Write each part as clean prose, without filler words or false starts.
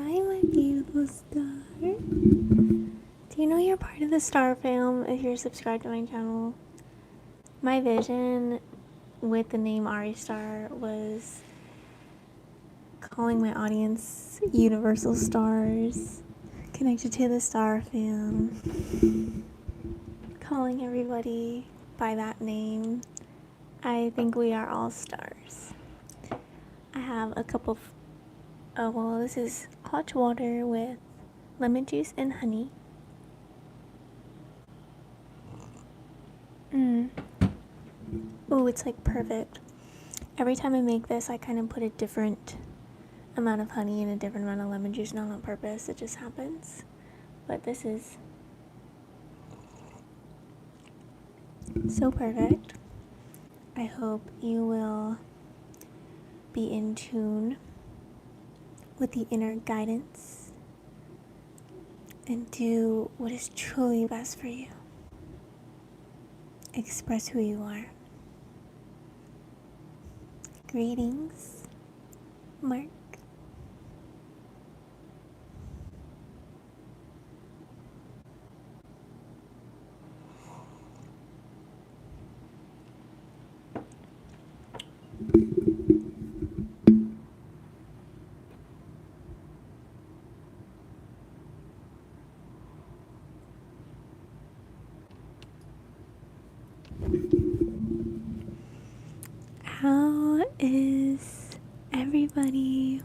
Hi, my beautiful star. Do you know you're part of the star fam if you're subscribed to my channel? My vision with the name Ari Star was calling my audience universal stars, connected to the star fam, calling everybody by that name. I think we are all stars. I have a cup of, this is hot water with lemon juice and honey. Oh, it's like perfect. Every time I make this, I kind of put a different amount of honey and a different amount of lemon juice, not on purpose, it just happens. But this is so perfect. I hope you will be in tune with the inner guidance and do what is truly best for you. Express who you are. Greetings, Mark. How is everybody?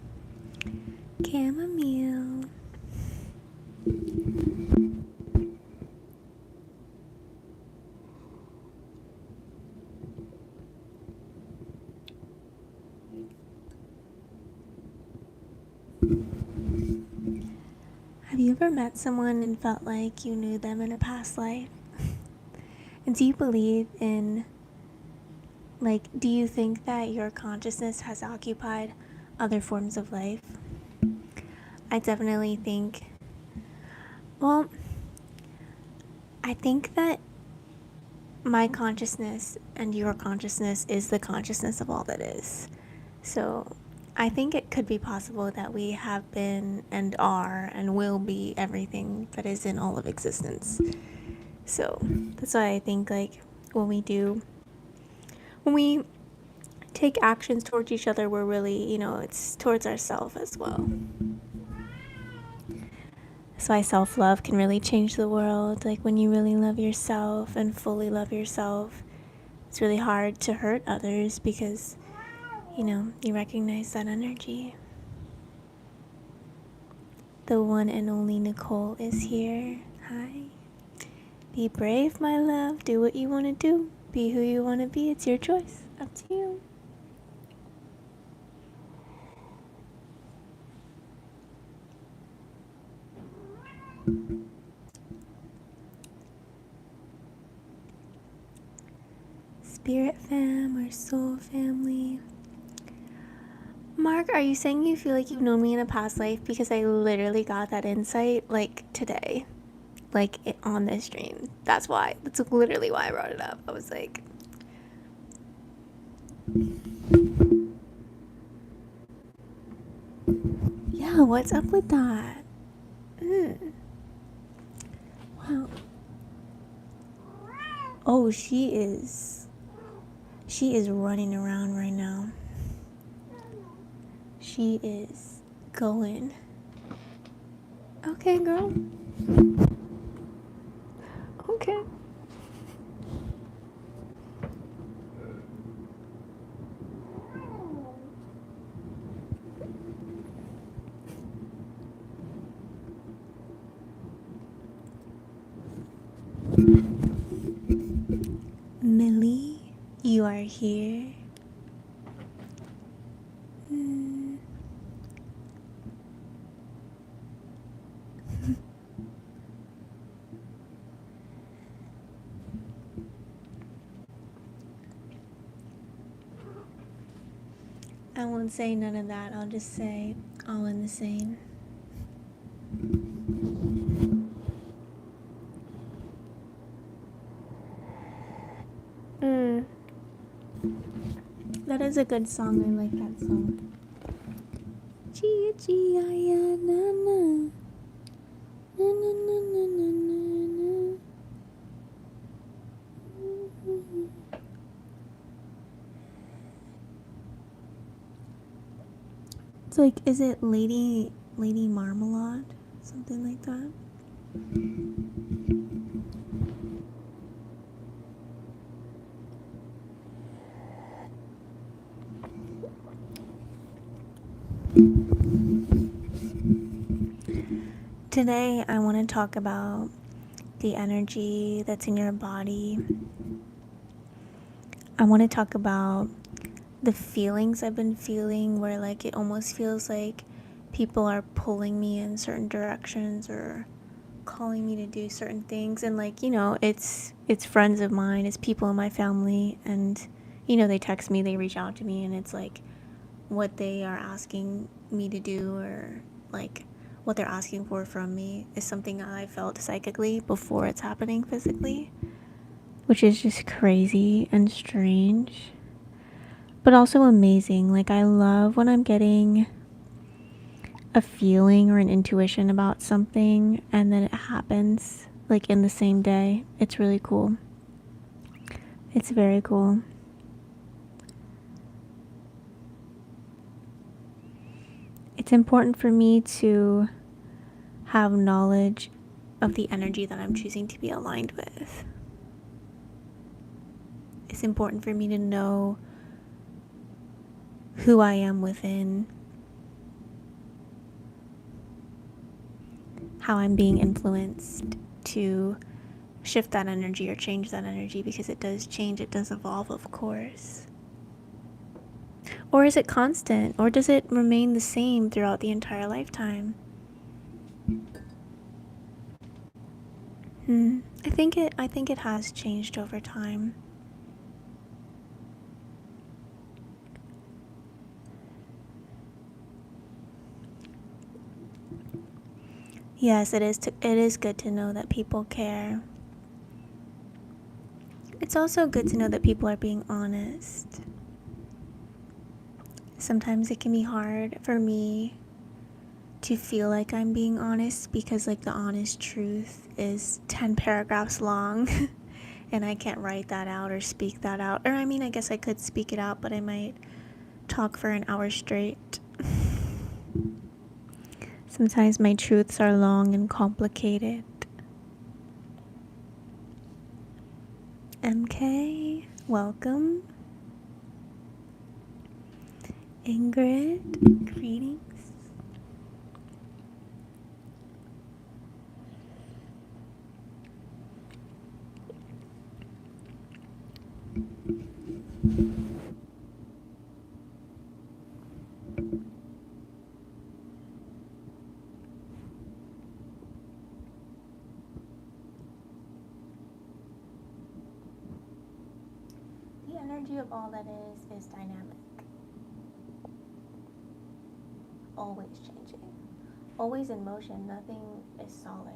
Chamomile. Have you ever met someone and felt like you knew them in a past life? And do you believe in, do you think that your consciousness has occupied other forms of life? I definitely think, I think that my consciousness and your consciousness is the consciousness of all that is. So I think it could be possible that we have been and are and will be everything that is in all of existence. So that's why I think when we take actions towards each other, we're really, it's towards ourselves as well. That's why self-love can really change the world. Like when you really love yourself and fully love yourself, it's really hard to hurt others because, you recognize that energy. The one and only Nicole is here. Hi. Be brave, my love. Do what you want to do. Be who you want to be. It's your choice. Up to you. Spirit fam or soul family. Mark, are you saying you feel like you've known me in a past life? Because I literally got that insight today. On this stream. That's literally why I brought it up. I was like, yeah, what's up with that? Wow. Oh, she is running around right now. She is going. Okay, girl. Okay. Millie, you are here. I won't say none of that. I'll just say all in the same. That is a good song. I like that song. Chia chia na na. Na na na na na na. It's like, is it Lady Marmalade? Something like that. Today I want to talk about the energy that's in your body. I want to talk about the feelings I've been feeling, where like it almost feels like people are pulling me in certain directions or calling me to do certain things. And like, it's friends of mine, it's people in my family, and they text me, they reach out to me, and it's like what they are asking me to do, or like what they're asking for from me is something I felt psychically before it's happening physically, which is just crazy and strange, but also amazing. Like, I love when I'm getting a feeling or an intuition about something and then it happens like in the same day. It's really cool. It's very cool. It's important for me to have knowledge of the energy that I'm choosing to be aligned with. It's important for me to know who I am within, how I'm being influenced to shift that energy or change that energy, because it does change, it does evolve, of course. Or is it constant? Or does it remain the same throughout the entire lifetime? I think it has changed over time. Yes, it is good to know that people care. It's also good to know that people are being honest. Sometimes it can be hard for me to feel like I'm being honest, because like the honest truth is 10 paragraphs long and I can't write that out or speak that out. Or I mean, I guess I could speak it out, but I might talk for an hour straight. Sometimes my truths are long and complicated. MK, welcome. Ingrid, greetings. The energy of all that is dynamic. Always changing. Always in motion. Nothing is solid.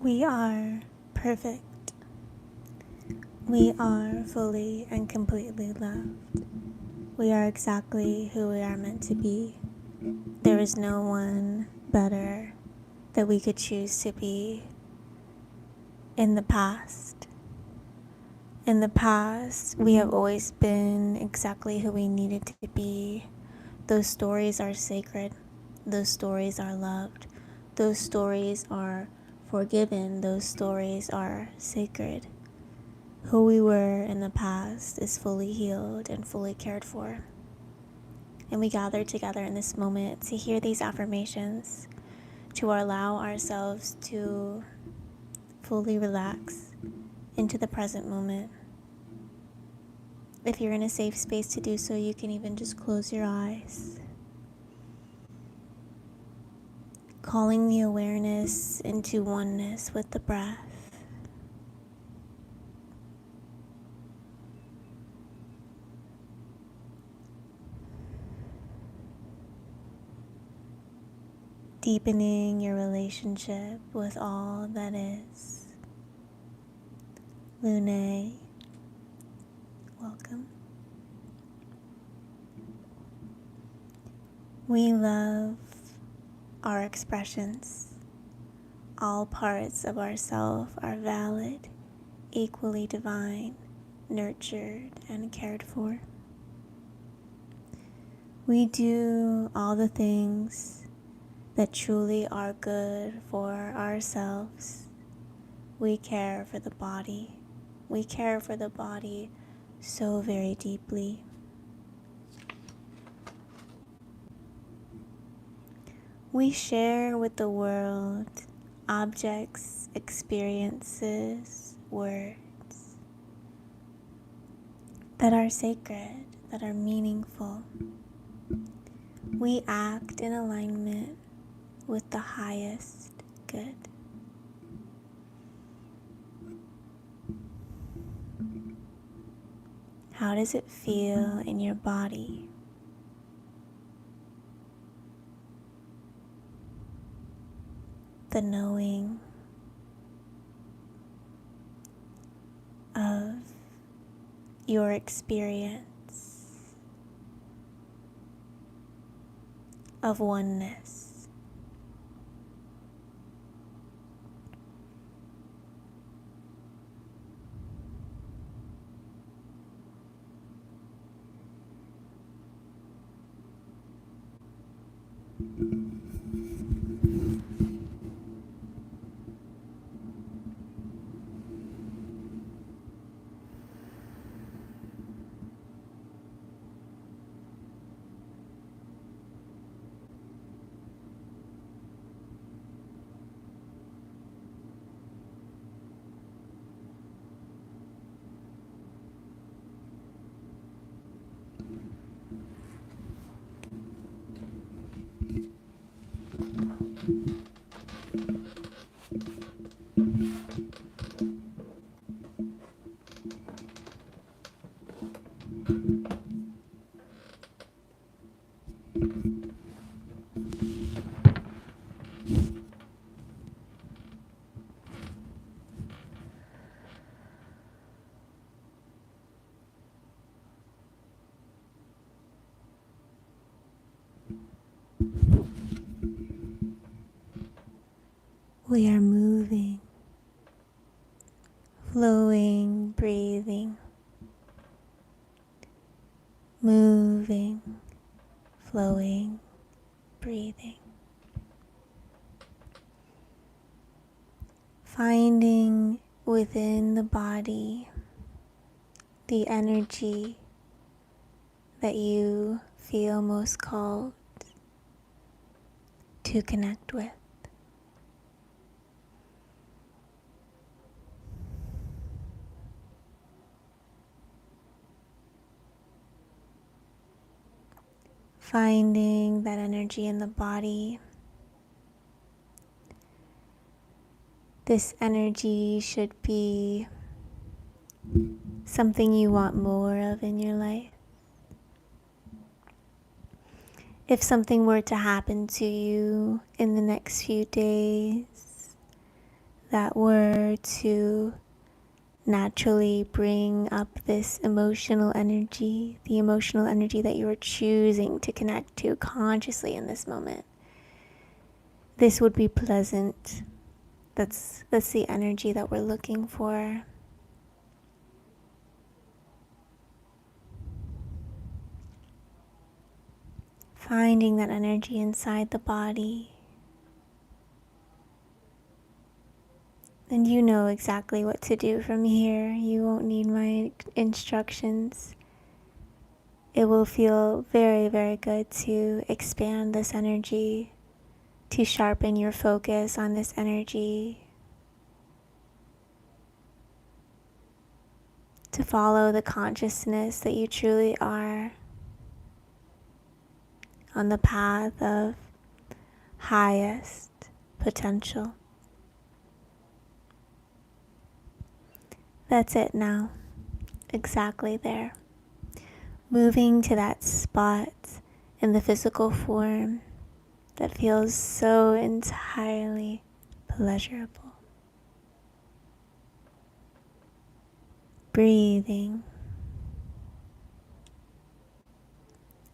We are perfect. We are fully and completely loved. We are exactly who we are meant to be. There is no one better that we could choose to be in the past. In the past, we have always been exactly who we needed to be. Those stories are sacred. Those stories are loved. Those stories are forgiven. Those stories are sacred. Who we were in the past is fully healed and fully cared for. And we gather together in this moment to hear these affirmations, to allow ourselves to fully relax into the present moment. If you're in a safe space to do so, you can even just close your eyes. Calling the awareness into oneness with the breath. Deepening your relationship with all that is. Lune, welcome. We love our expressions. All parts of ourself are valid, equally divine, nurtured, and cared for. We do all the things that truly are good for ourselves. We care for the body. We care for the body so very deeply. We share with the world objects, experiences, words that are sacred, that are meaningful. We act in alignment with the highest good. How does it feel in your body? The knowing of your experience of oneness. We are moving, flowing, breathing, moving, flowing, breathing. Finding within the body the energy that you feel most called to connect with. Finding that energy in the body. This energy should be something you want more of in your life. If something were to happen to you in the next few days that were to naturally bring up this emotional energy, the emotional energy that you are choosing to connect to consciously in this moment, this would be pleasant. That's the energy that we're looking for. Finding that energy inside the body. And you know exactly what to do from here. You won't need my instructions. It will feel very, very good to expand this energy, to sharpen your focus on this energy, to follow the consciousness that you truly are on the path of highest potential. That's it now. Exactly there. Moving to that spot in the physical form that feels so entirely pleasurable. Breathing.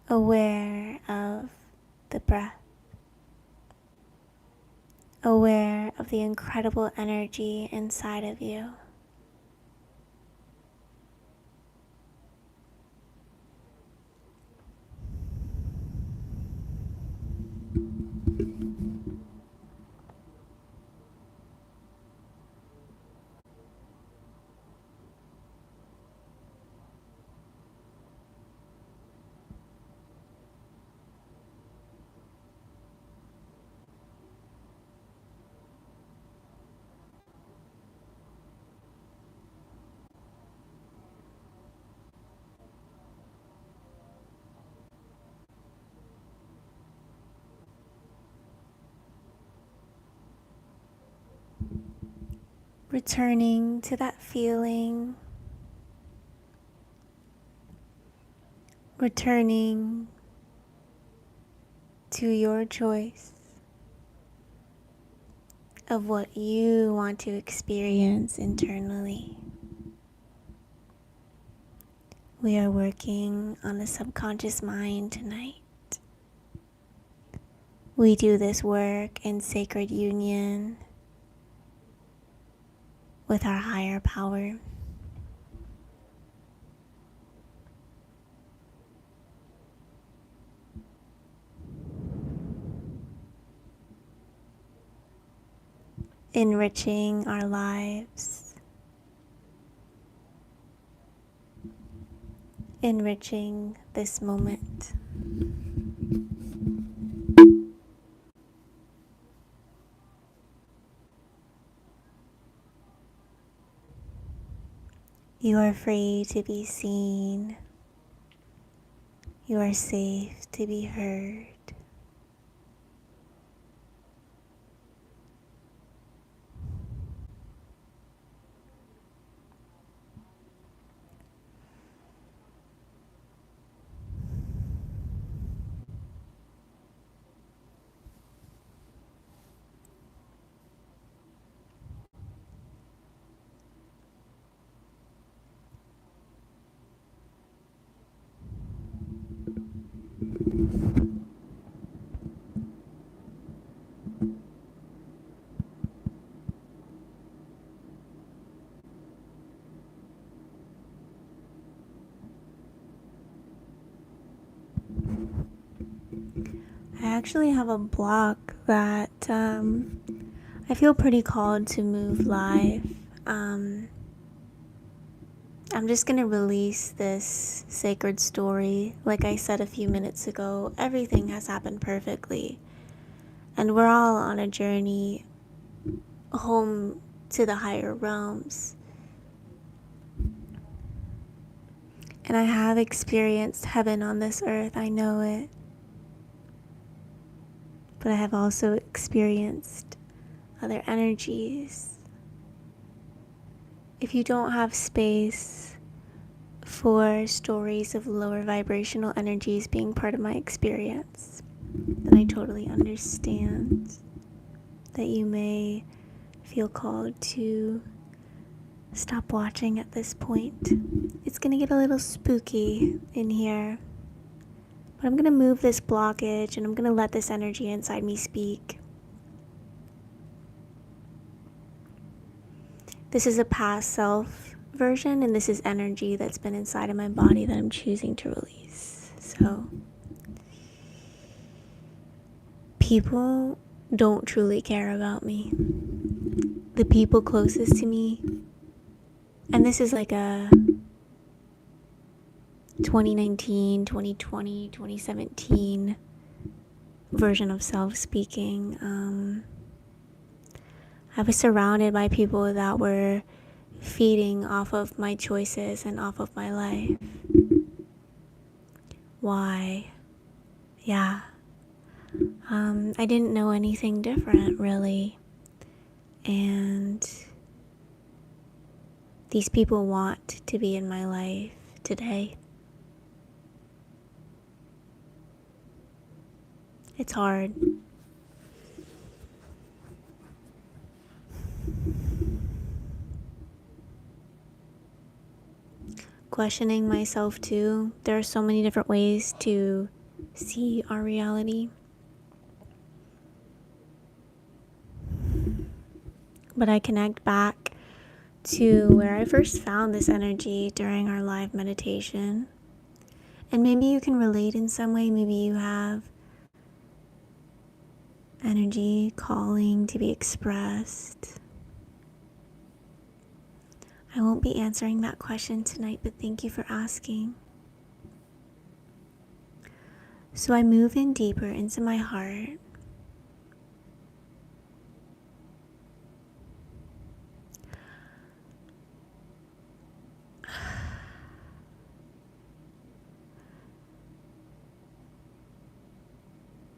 Aware of the breath. Aware of the incredible energy inside of you. Returning to that feeling. Returning to your choice of what you want to experience internally. We are working on the subconscious mind tonight. We do this work in sacred union with our higher power. Enriching our lives. Enriching this moment. You are free to be seen. You are safe to be heard. I actually have a block that I feel pretty called to move live. I'm just going to release this sacred story. Like I said a few minutes ago, everything has happened perfectly. And we're all on a journey home to the higher realms. And I have experienced heaven on this earth, I know it. But I have also experienced other energies. If you don't have space for stories of lower vibrational energies being part of my experience, then I totally understand that you may feel called to stop watching at this point. It's gonna get a little spooky in here, but I'm gonna move this blockage and I'm gonna let this energy inside me speak. This is a past self version, and this is energy that's been inside of my body that I'm choosing to release. So, people don't truly care about me. The people closest to me, and this is like a 2019, 2020, 2017 version of self speaking. I was surrounded by people that were feeding off of my choices and off of my life. Why? Yeah. I didn't know anything different, really. And these people want to be in my life today. It's hard. Questioning myself too. There are so many different ways to see our reality. But I connect back to where I first found this energy during our live meditation. And maybe you can relate in some way. Maybe you have energy calling to be expressed. I won't be answering that question tonight, but thank you for asking. So I move in deeper into my heart.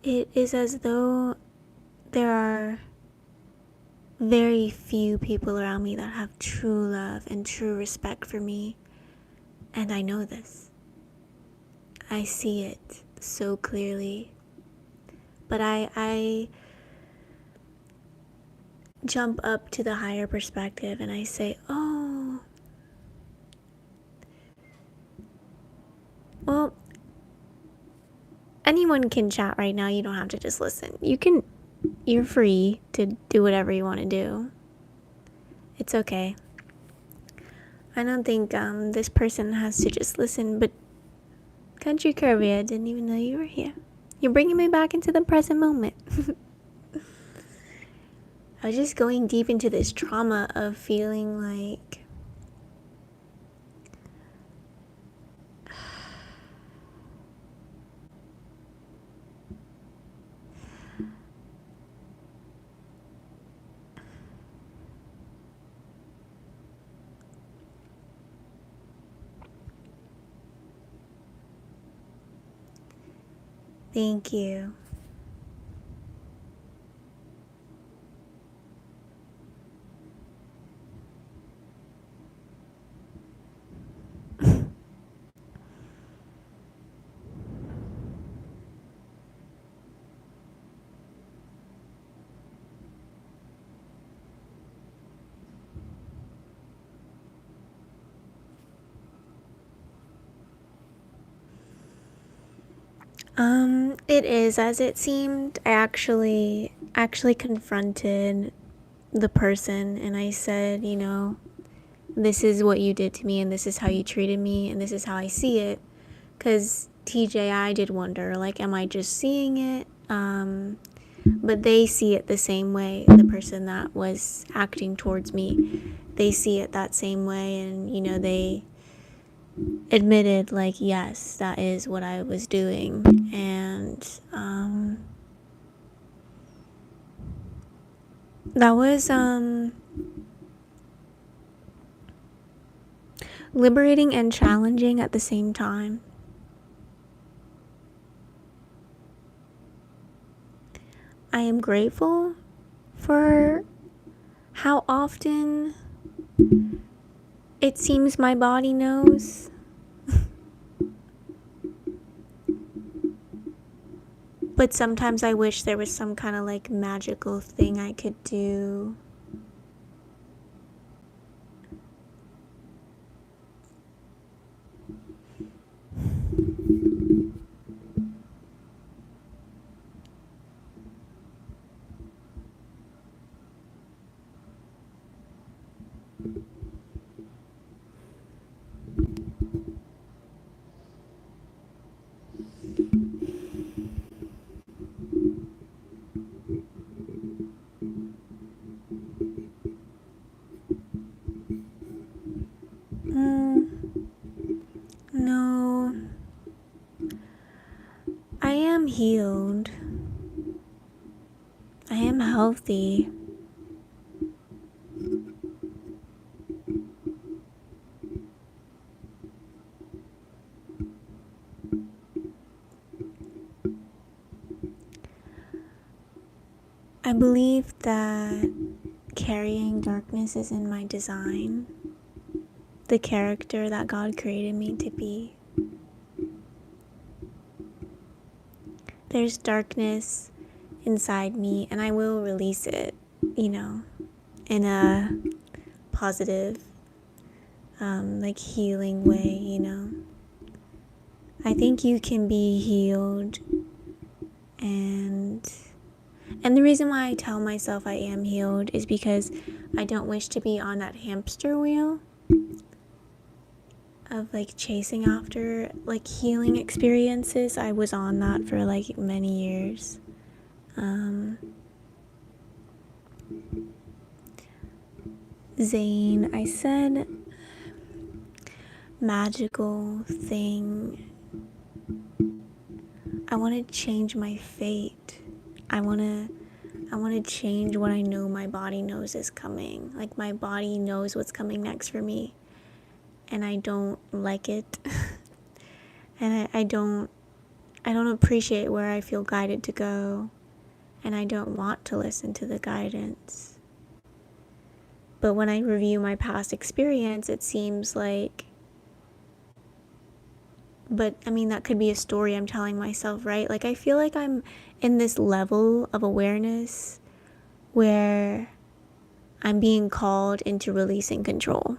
It is as though there are very few people around me that have true love and true respect for me. And I know this. I see it so clearly. But I jump up to the higher perspective and I say, oh, well, anyone can chat right now. You don't have to just listen. You're free to do whatever you want to do. It's okay. I don't think this person has to just listen, but Country Curvy, I didn't even know you were here. You're bringing me back into the present moment. I was just going deep into this trauma of feeling like thank you. It is as it seemed. I actually confronted the person and I said, this is what you did to me and this is how you treated me and this is how I see it. Because TJ, I did wonder, like, am I just seeing it? But they see it the same way. The person that was acting towards me, they see it that same way, and they admitted, like, yes, that is what I was doing. And that was liberating and challenging at the same time. I am grateful for how often it seems my body knows. But sometimes I wish there was some kind of like magical thing I could do No. I am healed. I am healthy. I believe that carrying darkness is in my design, the character that God created me to be. There's darkness inside me, and I will release it, in a positive, healing way, I think you can be healed, and the reason why I tell myself I am healed is because I don't wish to be on that hamster wheel of chasing after healing experiences. I was on that for many years. Zane, I said magical thing. I want to change my fate. I want to change what I know my body knows is coming. My body knows what's coming next for me, and I don't like it. And I don't appreciate where I feel guided to go, and I don't want to listen to the guidance. But when I review my past experience, it seems that could be a story I'm telling myself, right? I feel like I'm in this level of awareness where I'm being called into releasing control.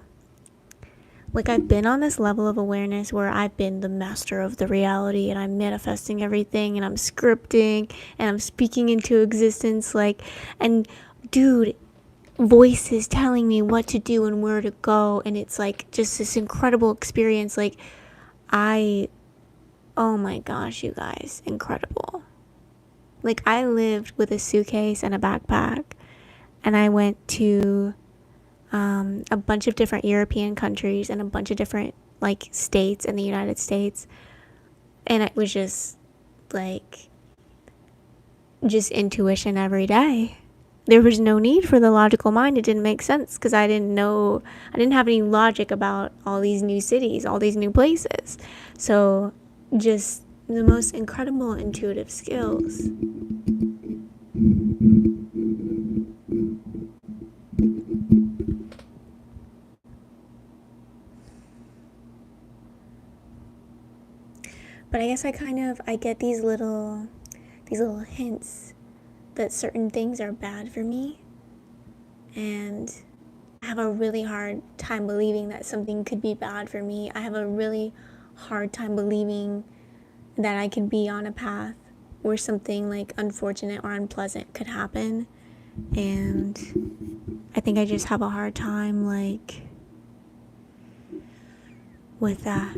I've been on this level of awareness where I've been the master of the reality, and I'm manifesting everything, and I'm scripting, and I'm speaking into existence, and dude, voices telling me what to do and where to go, and it's just this incredible experience. Oh my gosh, you guys, incredible. I lived with a suitcase and a backpack, and I went to a bunch of different European countries and a bunch of different states in the United States, and it was just intuition every day. There was no need for the logical mind. It didn't make sense because I didn't have any logic about all these new cities, all these new places. So just the most incredible intuitive skills. But I guess I get these little hints that certain things are bad for me, and I have a really hard time believing that something could be bad for me. I have a really hard time believing that I could be on a path where something unfortunate or unpleasant could happen, and I think I just have a hard time with that.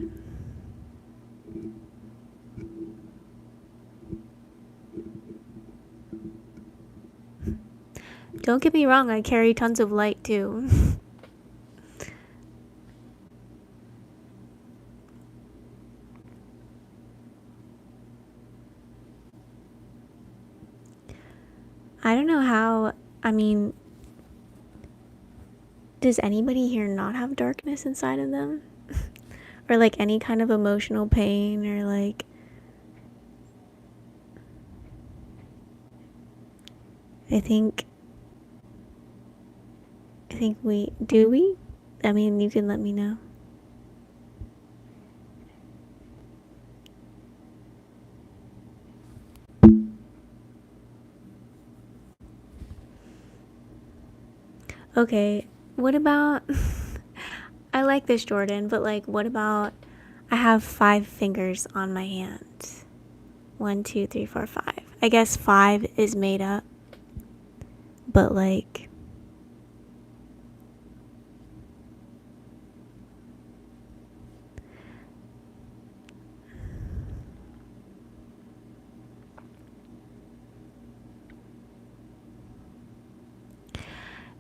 Don't get me wrong, I carry tons of light too. I don't know how, does anybody here not have darkness inside of them? Or any kind of emotional pain, or I think we do. You can let me know. Okay, what about I like this, Jordan, but what about I have 5 fingers on my hand? 1, 2, 3, 4, 5. I guess 5 is made up, but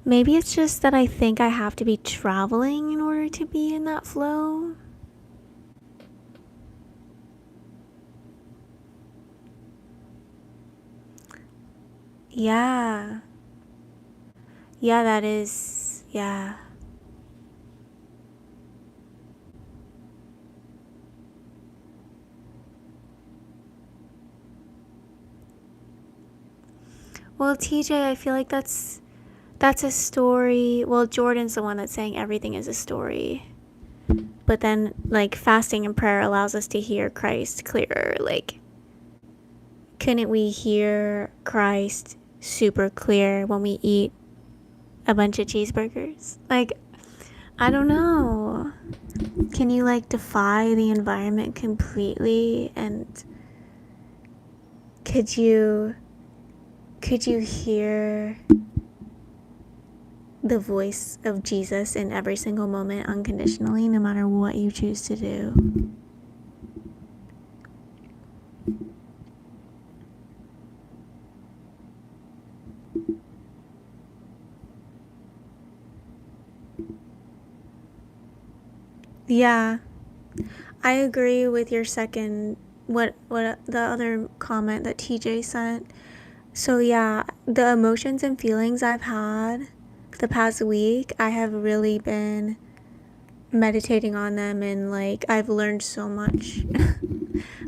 Maybe it's just that I think I have to be traveling in order to be in that flow. Yeah. Yeah, that is. Yeah. Well, TJ, I feel like that's a story. Well, Jordan's the one that's saying everything is a story. But then, like, fasting and prayer allows us to hear Christ clearer. Like, couldn't we hear Christ super clear when we eat a bunch of cheeseburgers? Like, I don't know. Can you, like, defy the environment completely? And could you hear the voice of Jesus in every single moment unconditionally, no matter what you choose to do? Yeah, I agree with your second, what the other comment that TJ sent. So yeah, the emotions and feelings I've had the past week, I have really been meditating on them, and like I've learned so much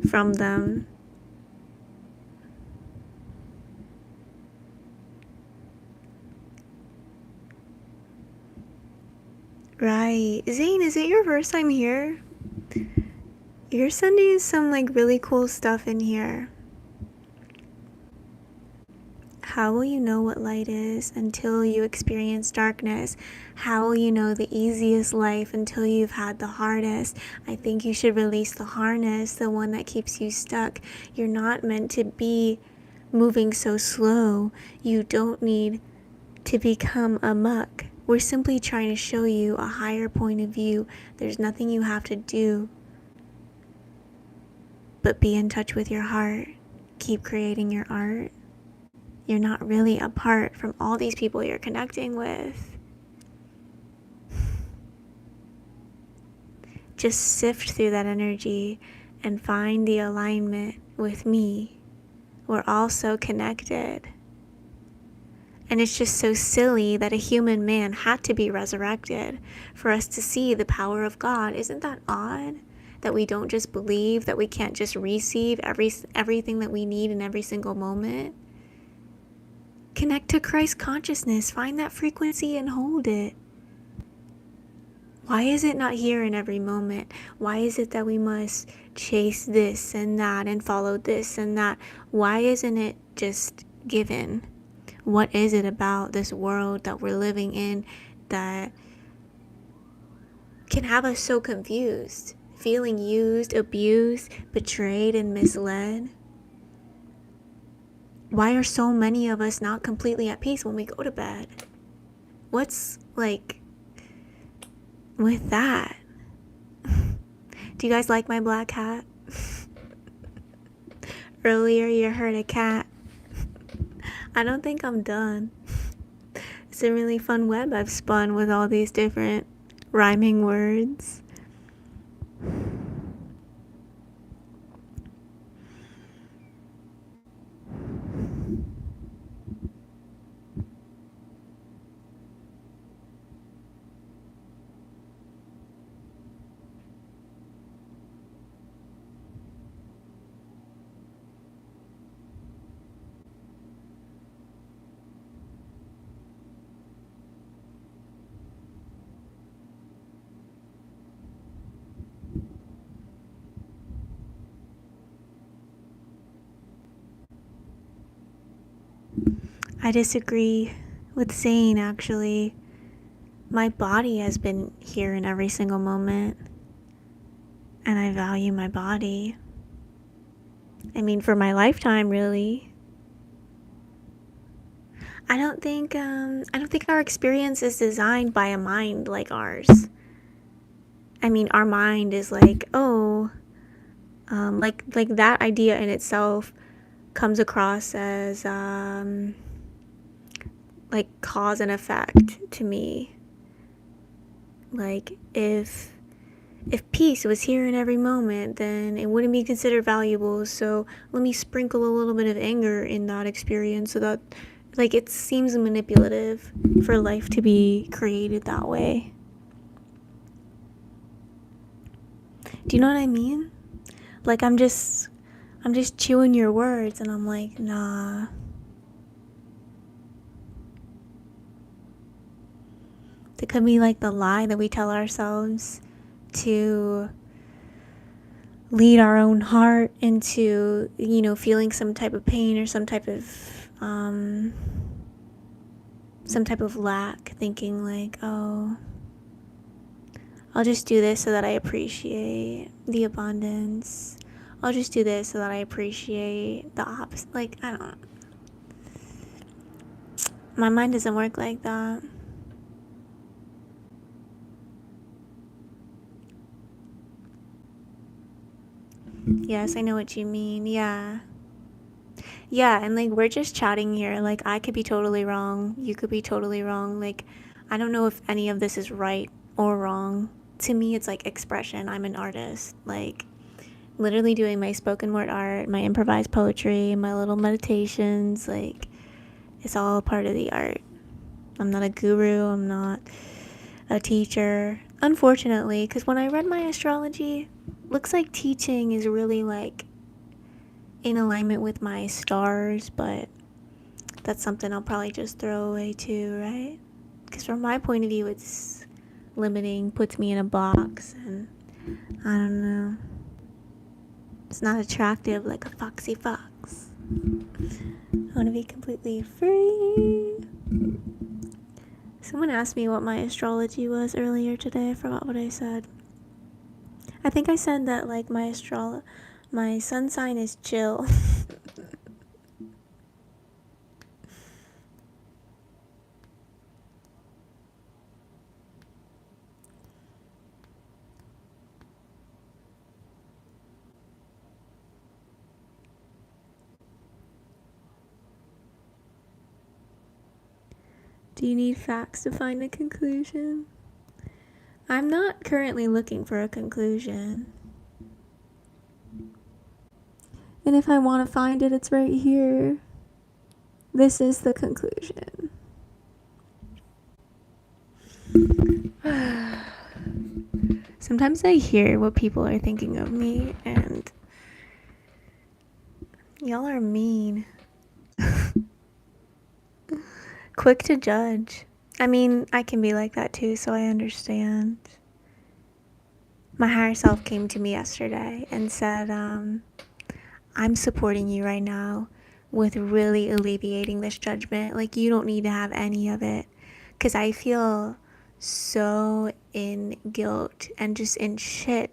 from them. Right. Zane, is it your first time here? You're sending some like really cool stuff in here. How will you know what light is until you experience darkness? How will you know the easiest life until you've had the hardest? I think you should release the harness, the one that keeps you stuck. You're not meant to be moving so slow. You don't need to become a muck. We're simply trying to show you a higher point of view. There's nothing you have to do but be in touch with your heart. Keep creating your art. You're not really apart from all these people you're connecting with. Just sift through that energy and find the alignment with me. We're all so connected. And it's just so silly that a human man had to be resurrected for us to see the power of God. Isn't that odd? That we don't just believe, that we can't just receive everything that we need in every single moment. Connect to Christ consciousness. Find that frequency and hold it. Why is it not here in every moment? Why is it that we must chase this and that and follow this and that? Why isn't it just given? What is it about this world that we're living in that can have us so confused, feeling used, abused, betrayed, and misled? Why are so many of us not completely at peace when we go to bed? What's like with that? Do you guys like my black cat? Earlier you heard a cat. I don't think I'm done. It's a really fun web I've spun with all these different rhyming words. I disagree with Zane, actually. My body has been here in every single moment, and I value my body. I mean, for my lifetime, really. I don't think our experience is designed by a mind like ours. I mean, our mind is like, oh, like that idea in itself comes across as like cause and effect to me. Like if peace was here in every moment, then it wouldn't be considered valuable. So let me sprinkle a little bit of anger in that experience so that, like, it seems manipulative for life to be created that way. Do you know what I mean? Like, I'm just chewing your words, and I'm like, nah. It could be like the lie that we tell ourselves to lead our own heart into, feeling some type of pain or some type of lack, thinking like, oh, I'll just do this so that I appreciate the abundance. I'll just do this so that I appreciate the opposite. Like, I don't know. My mind doesn't work like that. Yes, I know what you mean. Yeah. Yeah, and like we're just chatting here. Like I could be totally wrong. You could be totally wrong. Like I don't know if any of this is right or wrong. To me, it's like expression. I'm an artist. Like literally doing my spoken word art, my improvised poetry, my little meditations. Like it's all part of the art. I'm not a guru. I'm not a teacher. Unfortunately, because when I read my astrology, looks like teaching is really like in alignment with my stars, but that's something I'll probably just throw away too, right? Because from my point of view, it's limiting, puts me in a box, and I don't know. It's not attractive like a foxy fox. I want to be completely free. Someone asked me what my astrology was earlier today. I forgot what I said. I think I said that like my sun sign is chill. Do you need facts to find a conclusion? I'm not currently looking for a conclusion. And if I want to find it, it's right here. This is the conclusion. Sometimes I hear what people are thinking of me, and y'all are mean. Quick to judge. I mean, I can be like that too, so I understand. My higher self came to me yesterday and said, I'm supporting you right now with really alleviating this judgment. Like, you don't need to have any of it. Because I feel so in guilt and just in shit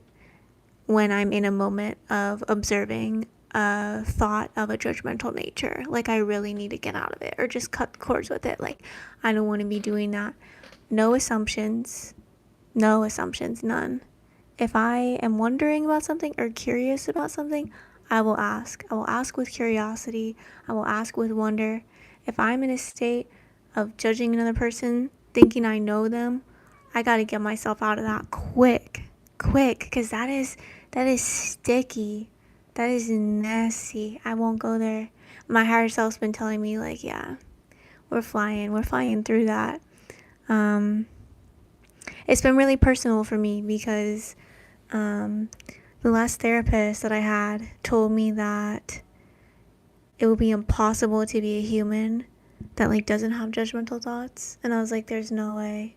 when I'm in a moment of observing a thought of a judgmental nature. Like, I really need to get out of it or just cut cords with it. Like, I don't want to be doing that. No assumptions, none. If I am wondering about something or curious about something, I will ask. I will ask with curiosity. I will ask with wonder. If I'm in a state of judging another person, thinking I know them, I gotta get myself out of that quick, because that is sticky. That is nasty. I won't go there. My higher self's been telling me, like, yeah, we're flying through that. It's been really personal for me because the last therapist that I had told me that it would be impossible to be a human that like doesn't have judgmental thoughts, and I was like, there's no way.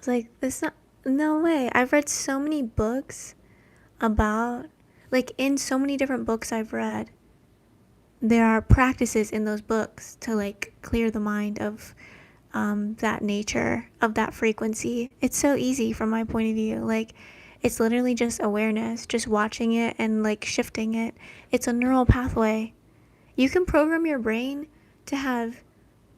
I was like, no way. I've read so many books about, like, in so many different books I've read, there are practices in those books to like clear the mind of that nature, of that frequency. It's so easy from my point of view. Like, it's literally just awareness, just watching it and like shifting it. It's a neural pathway. You can program your brain to have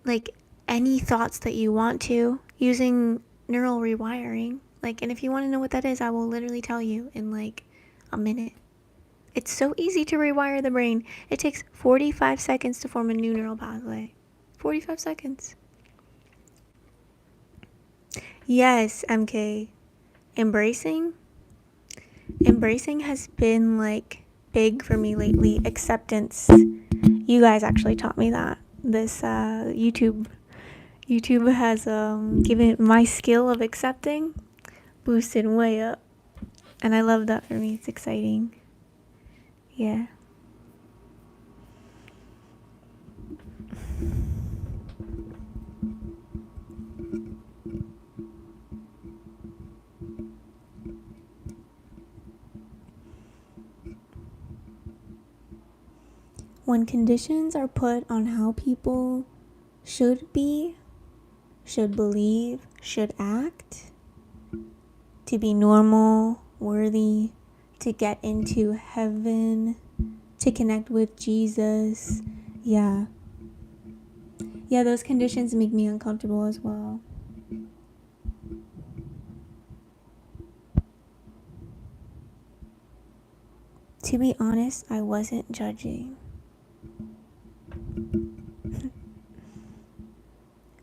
like any thoughts that you want to using neural rewiring. Like, and if you want to know what that is, I will literally tell you in like a minute. It's so easy to rewire the brain. It takes 45 seconds to form a new neural pathway. 45 seconds. Yes, MK. Embracing? Embracing has been like big for me lately. Acceptance. You guys actually taught me that. This YouTube has given my skill of accepting boosted way up. And I love that for me. It's exciting. Yeah. When conditions are put on how people should be, should believe, should act, to be normal, worthy, to get into heaven, to connect with Jesus, yeah, those conditions make me uncomfortable as well. To be honest, I wasn't judging.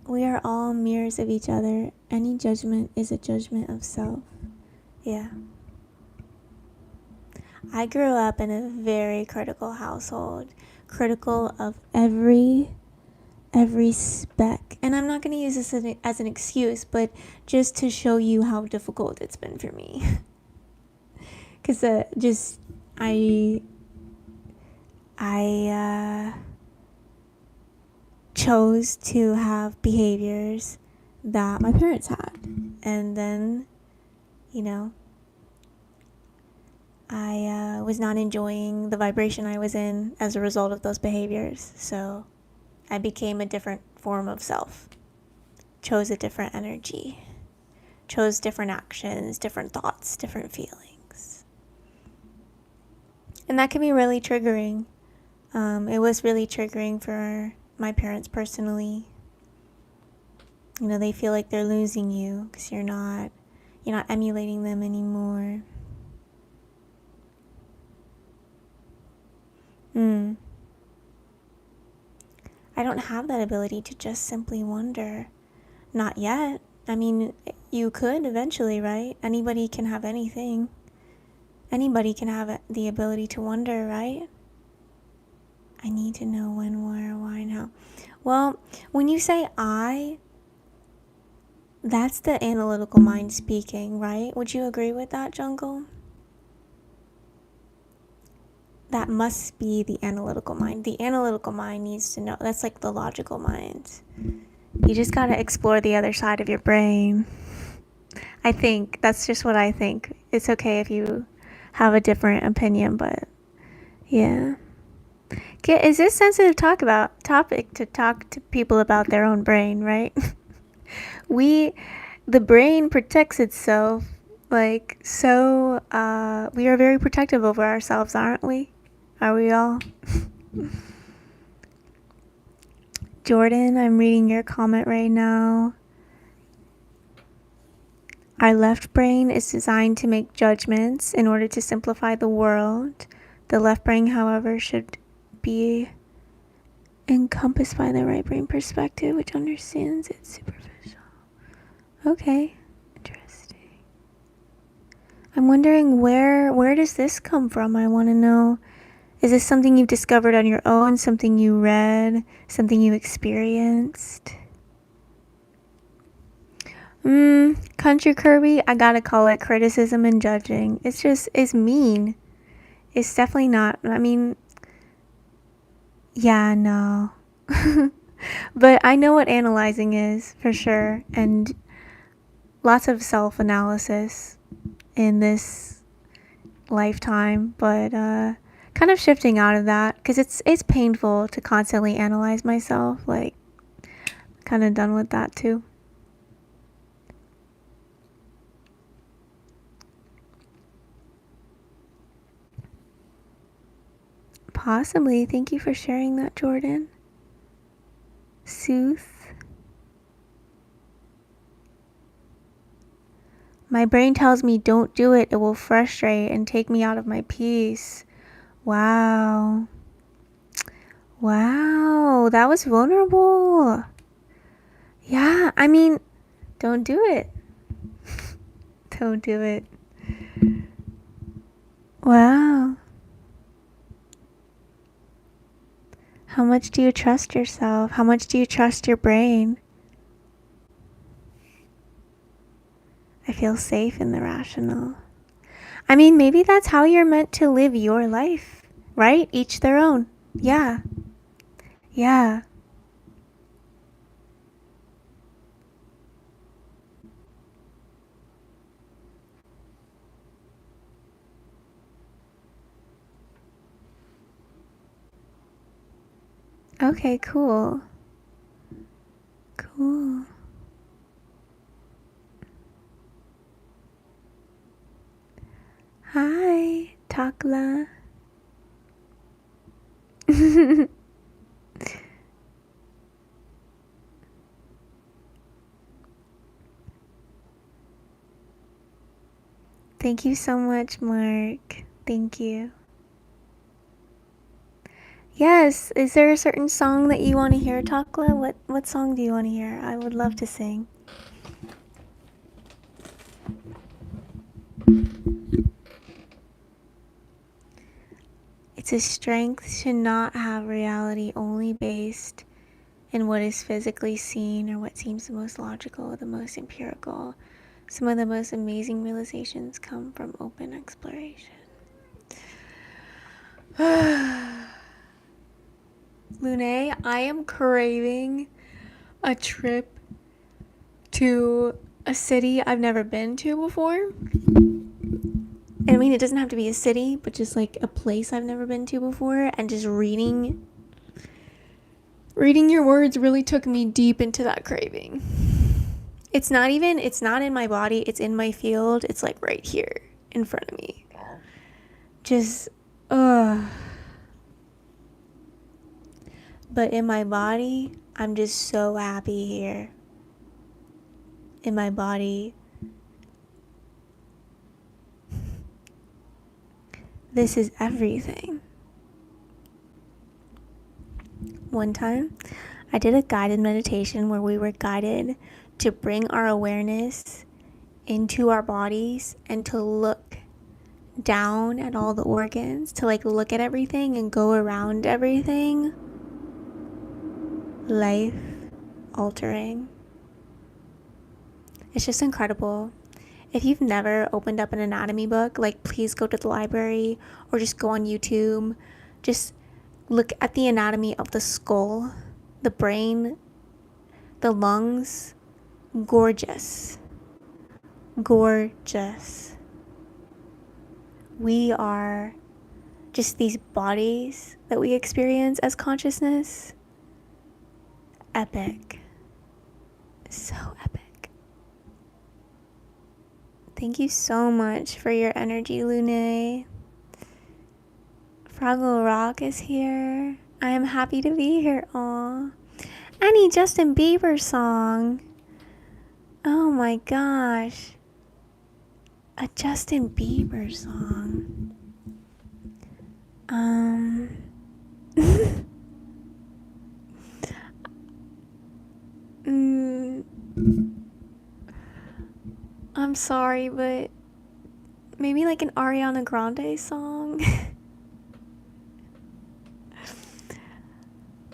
We are all mirrors of each other. Any judgment is a judgment of self. Yeah. I grew up in a very critical household, critical of every speck. And I'm not going to use this as an excuse, but just to show you how difficult it's been for me. Because I chose to have behaviors that my parents had. And then, I was not enjoying the vibration I was in as a result of those behaviors. So I became a different form of self, chose a different energy, chose different actions, different thoughts, different feelings. And that can be really triggering. It was really triggering for my parents personally. They feel like they're losing you because you're not emulating them anymore. I don't have that ability to just simply wonder. Not yet. I mean, you could eventually, right? Anybody can have anything. Anybody can have the ability to wonder, right? I need to know when, where, why, and how. Well, when you say I, that's the analytical mind speaking, right? Would you agree with that, Jungle? That must be the analytical mind. The analytical mind needs to know. That's like the logical mind. You just gotta explore the other side of your brain. I think. That's just what I think. It's okay if you have a different opinion, but yeah. Is this sensitive topic to talk to people about their own brain, right? The brain protects itself, we are very protective over ourselves, aren't we? Are we all? Jordan, I'm reading your comment right now. Our left brain is designed to make judgments in order to simplify the world. The left brain, however, should be encompassed by the right brain perspective, which understands its superficial. Okay, interesting. I'm wondering where does this come from? I want to know. Is this something you've discovered on your own, something you read, something you experienced? Country Kirby, I gotta call it criticism and judging. It's mean. It's definitely not, yeah, no. But I know what analyzing is, for sure, and lots of self-analysis in this lifetime, but kind of shifting out of that, because it's painful to constantly analyze myself, kind of done with that too. Possibly. Thank you for sharing that, Jordan. Soothe. My brain tells me don't do it. It will frustrate and take me out of my peace. Wow. That was vulnerable. Yeah, don't do it. Don't do it. Wow. How much do you trust yourself? How much do you trust your brain? I feel safe in the rational. I mean, maybe that's how you're meant to live your life, right? Each their own. Yeah. Yeah. Okay, cool. Cool. Hi, Takla. Thank you so much, Mark. Thank you. Yes, is there a certain song that you want to hear, Takla? What song do you want to hear? I would love to sing. It's a strength to not have reality only based in what is physically seen or what seems the most logical or the most empirical. Some of the most amazing realizations come from open exploration. Lune, I am craving a trip to a city I've never been to before. And I mean, it doesn't have to be a city, but just like a place I've never been to before. And just reading your words really took me deep into that craving. It's not in my body, it's in my field. It's like right here in front of me. Just, but in my body, I'm just so happy here. In my body, this is everything. One time, I did a guided meditation where we were guided to bring our awareness into our bodies and to look down at all the organs, to like look at everything and go around everything. Life altering. It's just incredible. If you've never opened up an anatomy book, like please go to the library or just go on YouTube. Just look at the anatomy of the skull, the brain, the lungs. Gorgeous. Gorgeous. We are just these bodies that we experience as consciousness. Epic. So epic. Thank you so much for your energy, Lune. Fraggle Rock is here. I am happy to be here. Aw. Any Justin Bieber song. Oh my gosh. A Justin Bieber song. I'm sorry, but maybe like an Ariana Grande song.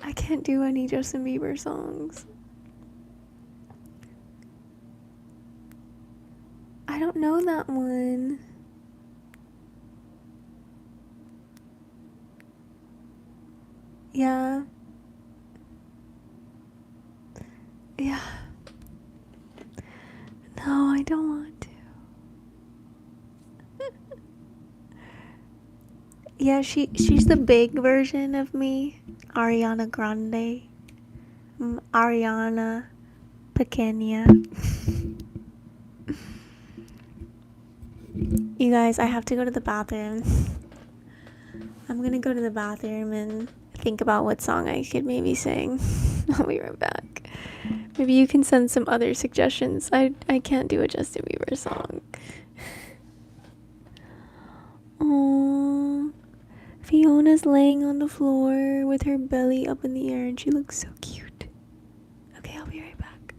I can't do any Justin Bieber songs. I don't know that one. Yeah. Yeah. No, I don't want to. Yeah, she's the big version of me. Ariana Grande. Ariana Pequeña. You guys, I have to go to the bathroom. I'm gonna go to the bathroom and think about what song I could maybe sing. I'll be right back. Maybe you can send some other suggestions. I can't do a Justin Bieber song. Aww. Fiona's laying on the floor with her belly up in the air and she looks so cute. Okay, I'll be right back.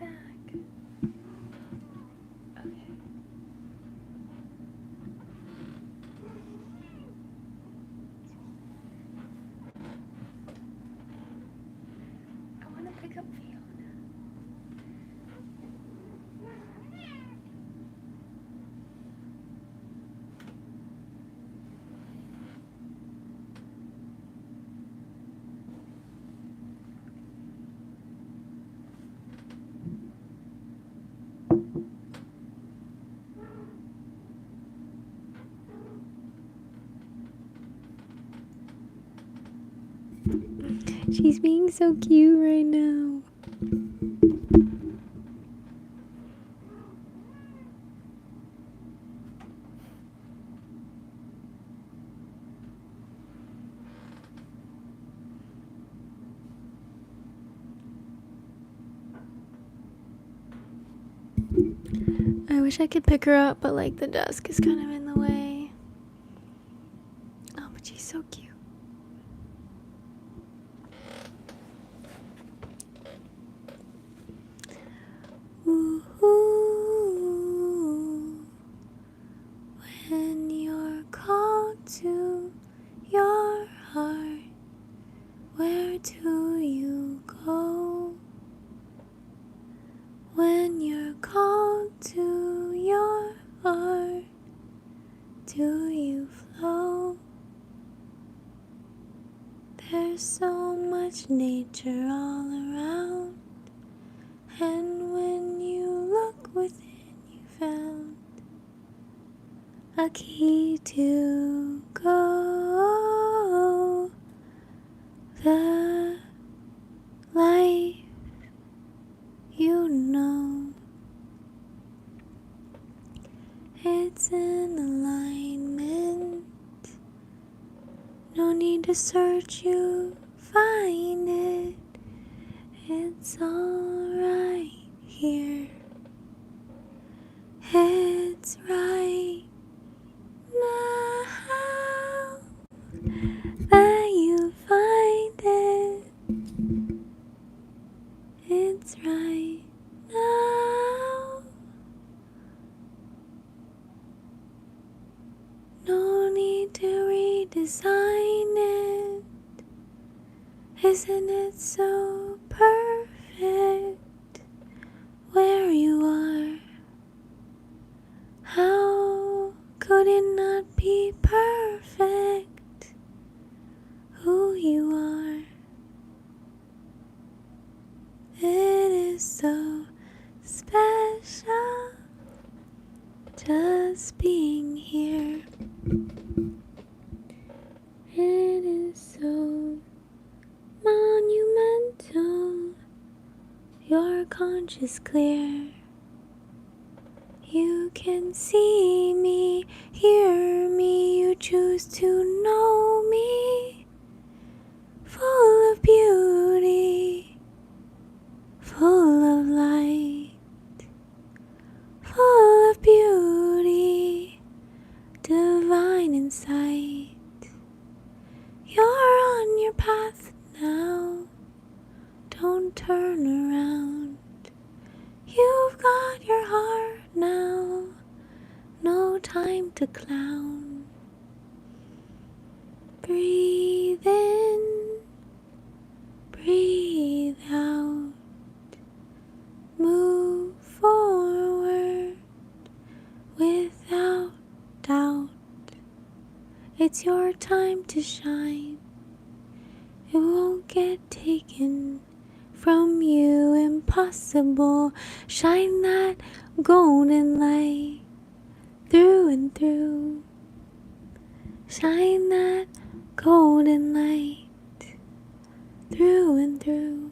back. Okay. I want to pick up Fiona. She's being so cute right now. I wish I could pick her up, but like the desk is kind of in the way. Oh, but she's so cute. Ooh, when you're called to your heart, where do you go? When you're called to your heart, do you flow? There's so much nature all around, and when you look within, you found a key to go. The life you know, it's in alignment. No need to search, you find it. It's all right here. It's right now that you find it. It's right now. No need to redesign it. Isn't it so perfect where you are? How could it not be perfect who you are? It is so special just being here. It is so monumental. Your conscious clear. You can see me, hear me, you choose to know me. Full of beauty, full of light, full of beauty, divine insight. You're on your path now, don't turn around. You've got your heart now, no time to clown. Breathe in, breathe out, move forward without doubt. It's your time to shine, it won't get taken from you, impossible. Shine that golden light through and through. Shine that golden light through and through.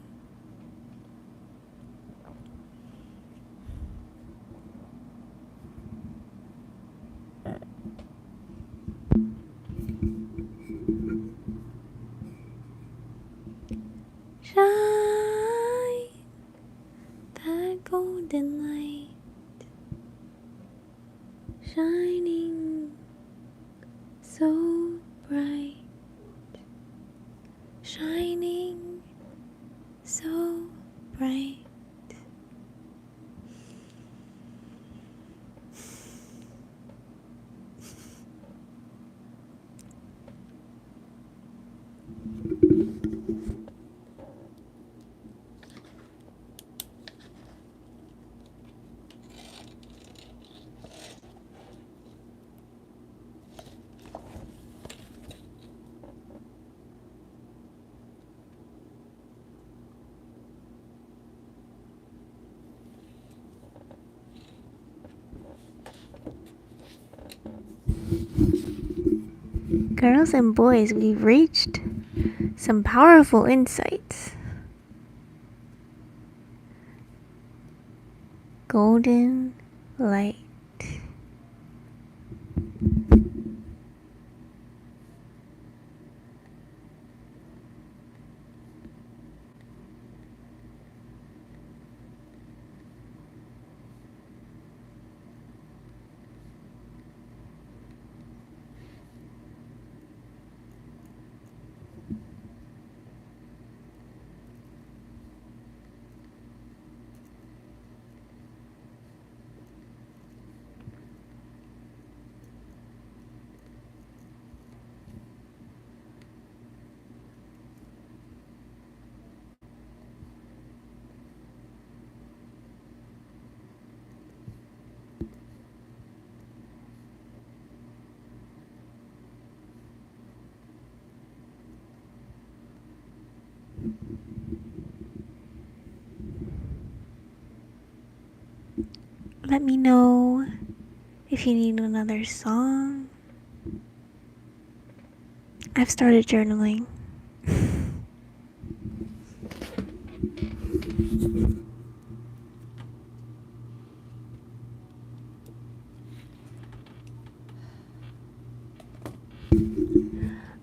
Shine that golden light, shining so bright, shining so bright. Girls and boys, we've reached some powerful insights. Golden light. Let me know if you need another song. I've started journaling.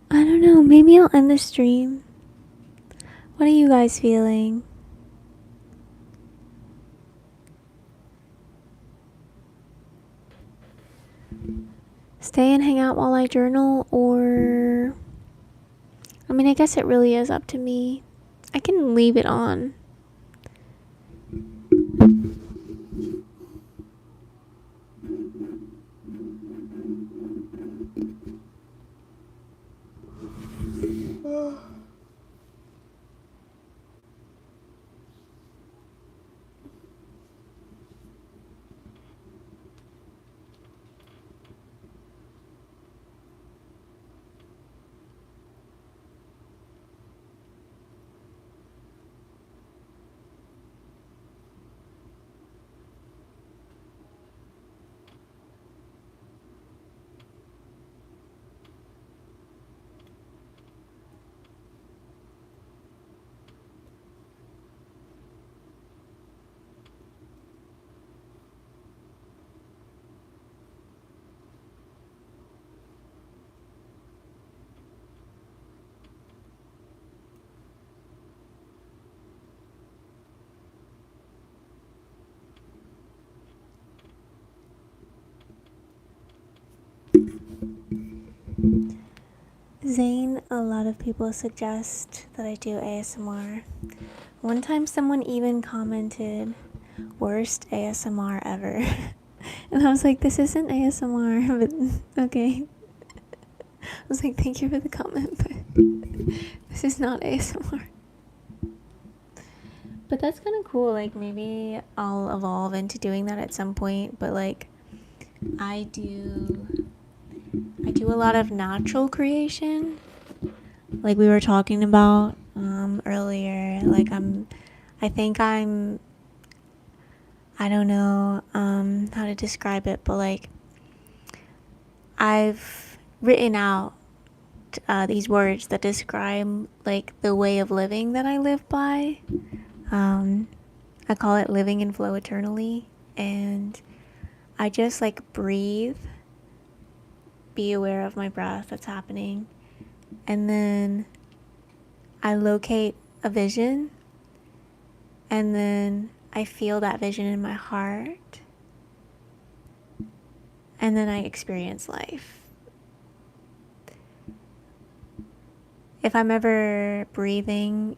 I don't know, maybe I'll end the stream. What are you guys feeling? Stay and hang out while I journal, or I mean, I guess it really is up to me. I can leave it on. Zane, a lot of people suggest that I do ASMR. One time someone even commented, worst ASMR ever. And I was like, this isn't ASMR, but okay. I was like, thank you for the comment, but this is not ASMR. But that's kind of cool. Like, maybe I'll evolve into doing that at some point, but like, I do a lot of natural creation, like we were talking about earlier. Like, I don't know how to describe it, but like, I've written out these words that describe like the way of living that I live by. I call it living in flow eternally, and I just like breathe, be aware of my breath that's happening, and then I locate a vision, and then I feel that vision in my heart, and then I experience life. If I'm ever breathing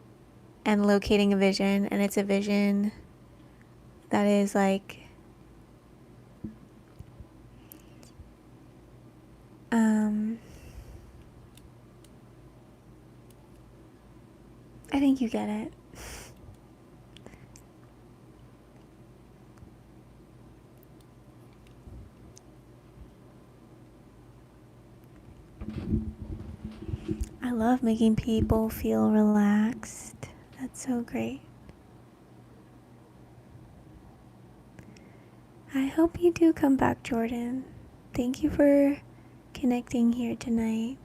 and locating a vision, and it's a vision that is like I think you get it. I love making people feel relaxed. That's so great. I hope you do come back, Jordan. Thank you for connecting here tonight.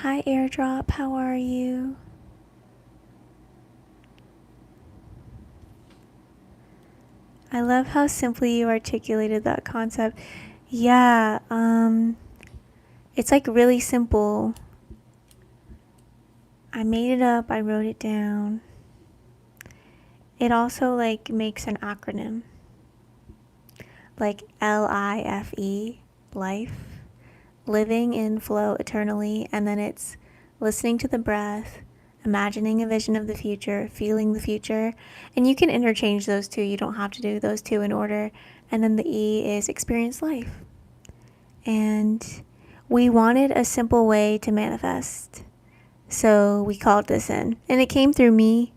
Hi, Airdrop. How are you? I love how simply you articulated that concept. Yeah, it's like really simple. I made it up, I wrote it down. It also like makes an acronym. Like LIFE, life, living in flow eternally, and then it's listening to the breath, imagining a vision of the future, feeling the future, and you can interchange those two. You don't have to do those two in order. And then the E is experience life. And we wanted a simple way to manifest, so we called this in, and it came through me,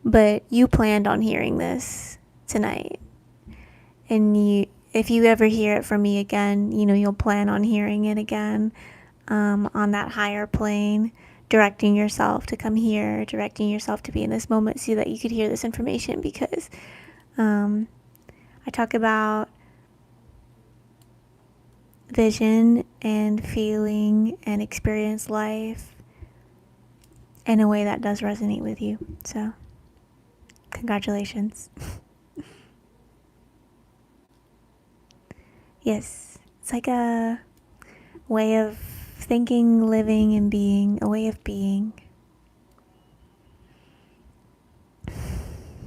but you planned on hearing this tonight. And if you ever hear it from me again, you'll plan on hearing it again, on that higher plane, directing yourself to come here, directing yourself to be in this moment so that you could hear this information, because I talk about vision and feeling and experience life in a way that does resonate with you. So, congratulations. Yes, it's like a way of thinking, living, and being, a way of being.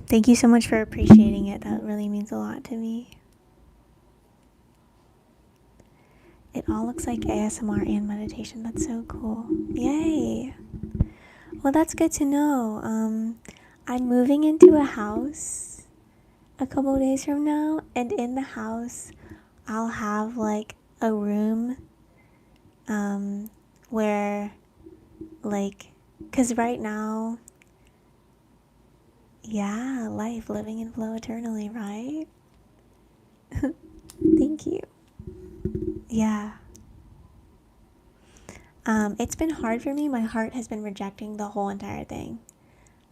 Thank you so much for appreciating it. That really means a lot to me. It all looks like ASMR and meditation. That's so cool. Yay! Well, that's good to know. I'm moving into a house a couple days from now, and in the house, I'll have like a room where, like, because right now, yeah, life, living in flow eternally, right? Thank you. Yeah. It's been hard for me. My heart has been rejecting the whole entire thing.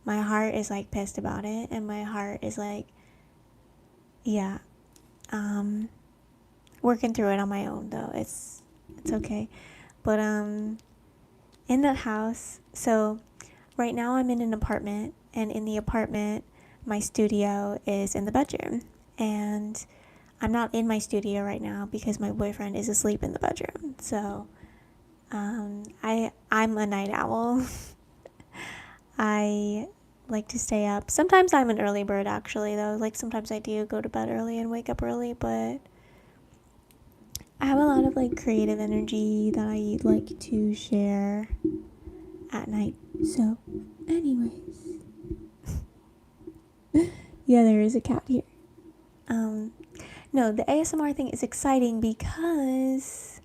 My heart is like pissed about it, and my heart is like, yeah, working through it on my own though. It's okay. But in that house, so right now I'm in an apartment, and in the apartment my studio is in the bedroom, and I'm not in my studio right now because my boyfriend is asleep in the bedroom. So I'm a night owl. I like to stay up. Sometimes I'm an early bird, actually, though. Like, sometimes I do go to bed early and wake up early, but I have a lot of like creative energy that I like to share at night. So, anyways, yeah, there is a cat here. No, the ASMR thing is exciting because,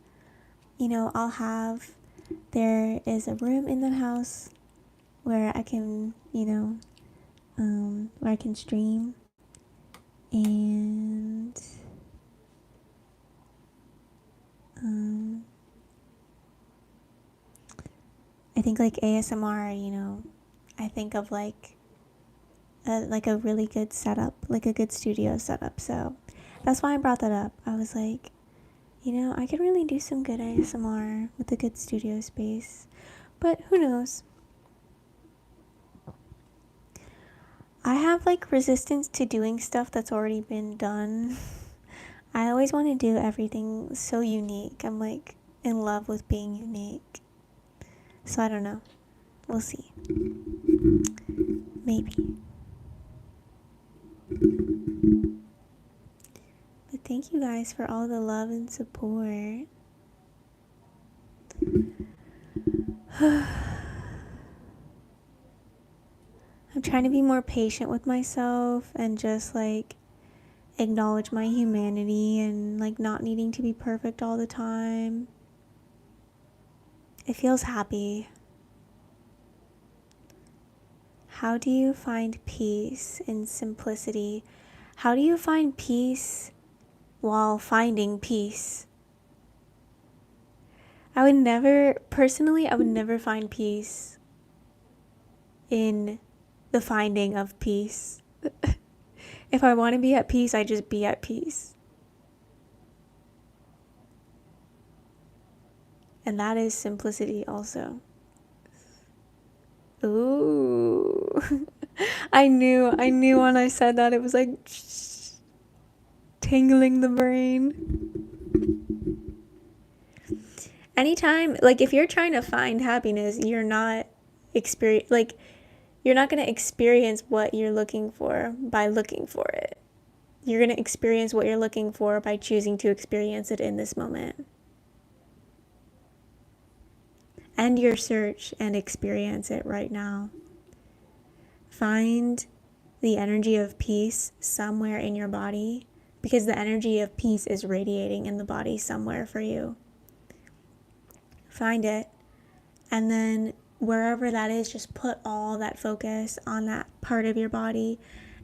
there is a room in the house where I can, where I can stream, and I think like ASMR, I think of like a really good setup, like a good studio setup. So that's why I brought that up. I was like, I could really do some good ASMR with a good studio space, but who knows? I have like resistance to doing stuff that's already been done. I always want to do everything so unique. I'm like in love with being unique. So I don't know. We'll see. Maybe. But thank you guys for all the love and support. I'm trying to be more patient with myself and just like acknowledge my humanity and like not needing to be perfect all the time. It feels happy. How do you find peace in simplicity? How do you find peace while finding peace? I would never find peace in the finding of peace. If I want to be at peace, I just be at peace. And that is simplicity also. Ooh. I knew when I said that it was like tingling the brain. Anytime, like if you're trying to find happiness, you're not you're not going to experience what you're looking for by looking for it. You're going to experience what you're looking for by choosing to experience it in this moment. End your search and experience it right now. Find the energy of peace somewhere in your body, because the energy of peace is radiating in the body somewhere for you. Find it, and then wherever that is, just put all that focus on that part of your body,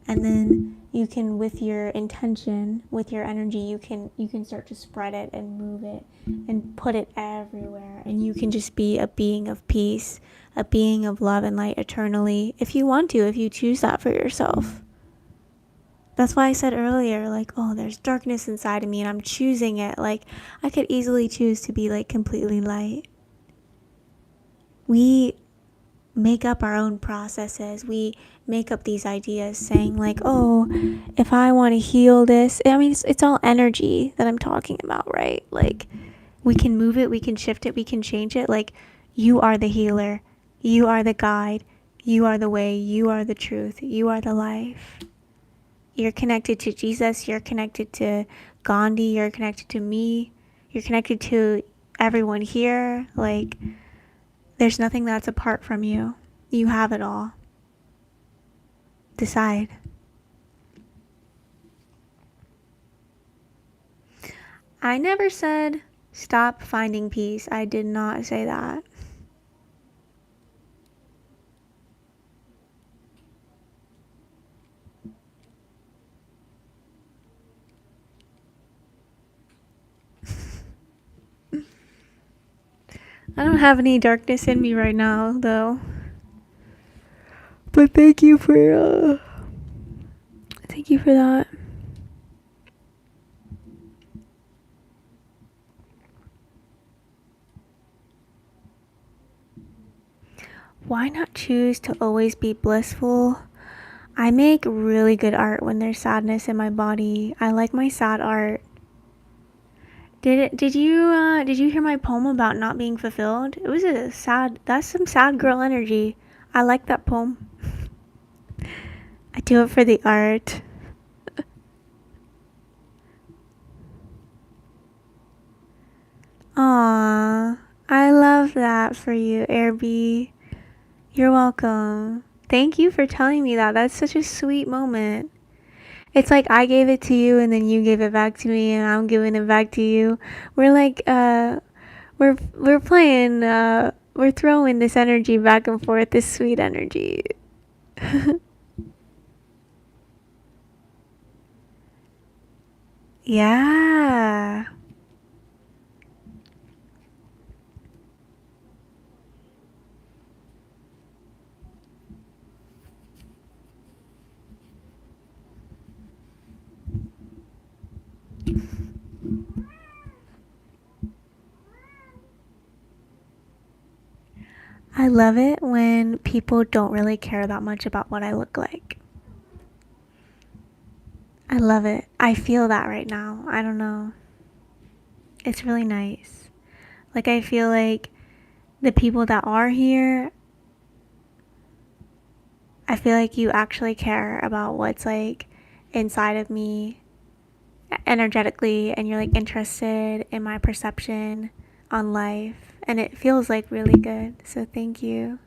and then you can, with your intention, with your energy, you can start to spread it and move it and put it everywhere, and you can just be a being of peace, a being of love and light eternally, if you want to, if you choose that for yourself. That's why I said earlier, like, oh, there's darkness inside of me and I'm choosing it. Like, I could easily choose to be like completely light. We make up our own processes. We make up these ideas saying like, oh, if I want to heal this, I mean, it's all energy that I'm talking about, right? Like, we can move it, we can shift it, we can change it. Like, you are the healer, you are the guide, you are the way, you are the truth, you are the life. You're connected to Jesus, you're connected to Gandhi, you're connected to me, you're connected to everyone here. Like, there's nothing that's apart from you. You have it all. Decide. I never said stop finding peace. I did not say that. I don't have any darkness in me right now, though. But thank you for that. Why not choose to always be blissful? I make really good art when there's sadness in my body. I like my sad art. Did you hear my poem about not being fulfilled? It was that's some sad girl energy. I like that poem. I do it for the art. Aww, I love that for you, Airby. You're welcome. Thank you for telling me that. That's such a sweet moment. It's like I gave it to you and then you gave it back to me and I'm giving it back to you. We're like we're playing we're throwing this energy back and forth, this sweet energy. Yeah. I love it when people don't really care that much about what I look like. I love it. I feel that right now. I don't know. It's really nice. Like, I feel like the people that are here, I feel like you actually care about what's like inside of me energetically, and you're like interested in my perception on life, and it feels like really good. So thank you.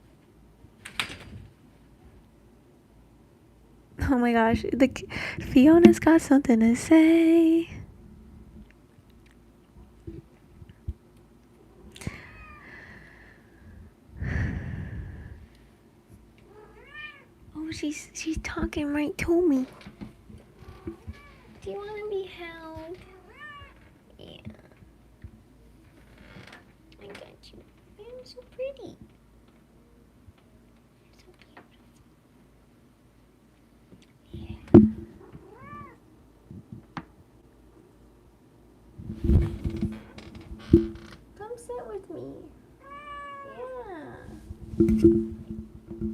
Oh my gosh, Fiona's got something to say. Oh, she's talking right to me. Do you want to be held? Yeah. I got you. You're so pretty. So beautiful. Yeah. Come sit with me. Yeah.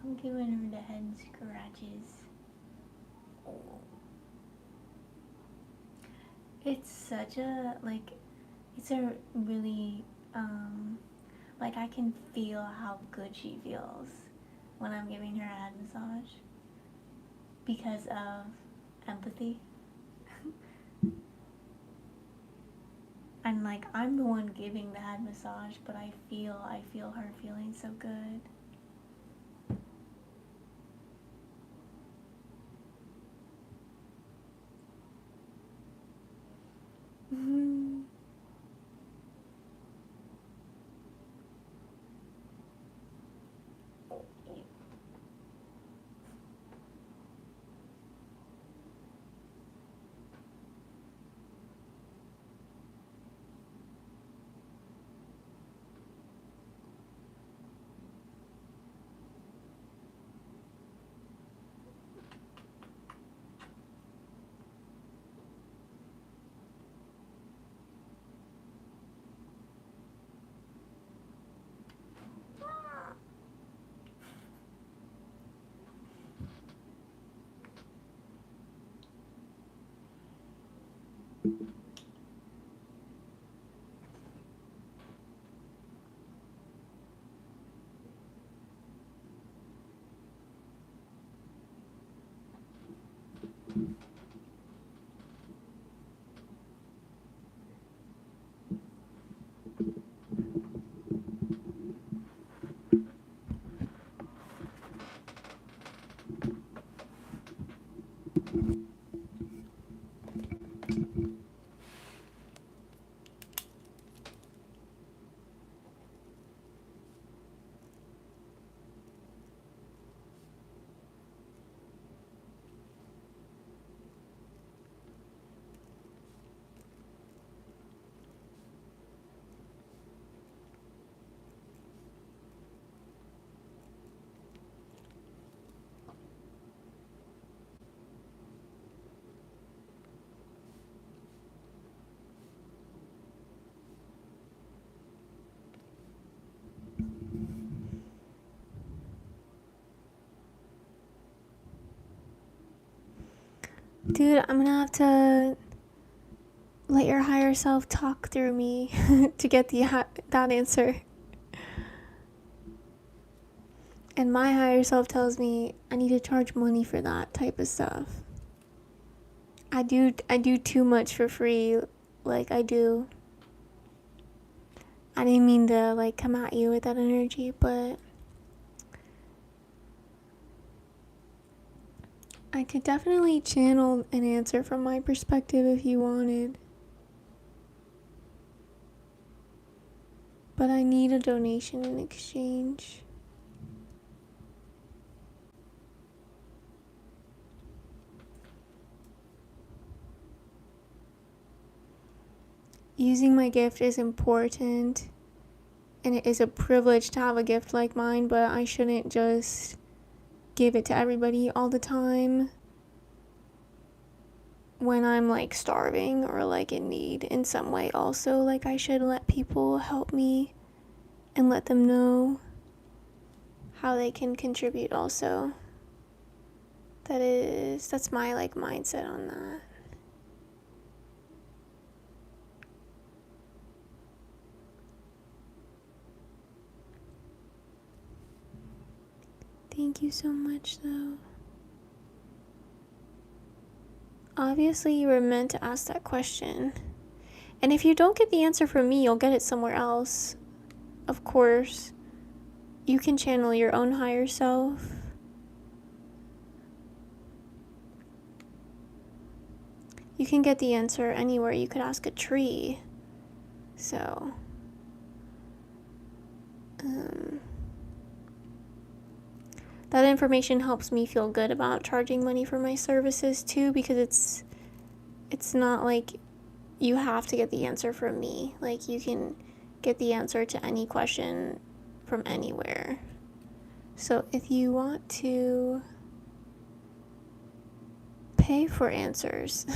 I'm giving her the head scratches. Oh. It's such a, like, it's a really, like, I can feel how good she feels when I'm giving her a head massage because of empathy. And, like, I'm the one giving the head massage, but I feel her feeling so good. Dude, I'm gonna have to let your higher self talk through me to get that answer. And my higher self tells me I need to charge money for that type of stuff. I do too much for free, like I do. I didn't mean to like come at you with that energy, but I could definitely channel an answer from my perspective if you wanted. But I need a donation in exchange. Using my gift is important, and it is a privilege to have a gift like mine, but I shouldn't just give it to everybody all the time when I'm like starving or like in need in some way. Also, like, I should let people help me and let them know how they can contribute also. That's my like mindset on that. Thank you so much, though. Obviously, you were meant to ask that question. And if you don't get the answer from me, you'll get it somewhere else. Of course. You can channel your own higher self. You can get the answer anywhere. You could ask a tree. So, that information helps me feel good about charging money for my services too, because it's not like you have to get the answer from me. Like, you can get the answer to any question from anywhere. So if you want to pay for answers,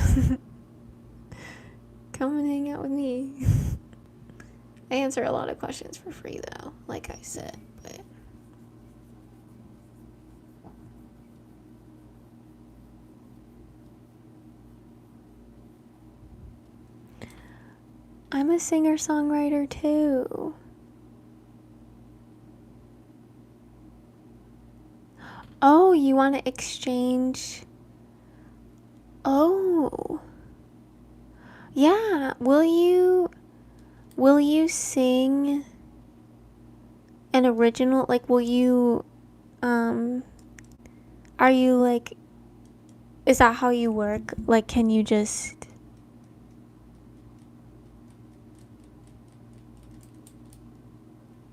come and hang out with me. I answer a lot of questions for free though, like I said, but I'm a singer-songwriter too. Oh, you want to exchange? Oh. Yeah, will you sing an original, like will you are you like, is that how you work? Like can you just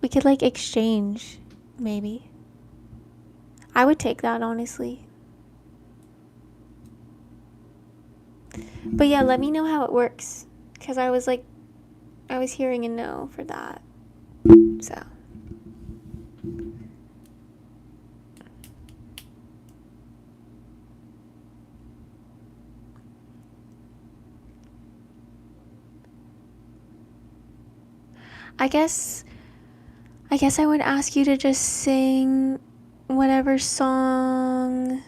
we could like exchange maybe. I would take that honestly. But yeah, let me know how it works cuz I was hearing a no for that. So I guess I would ask you to just sing whatever song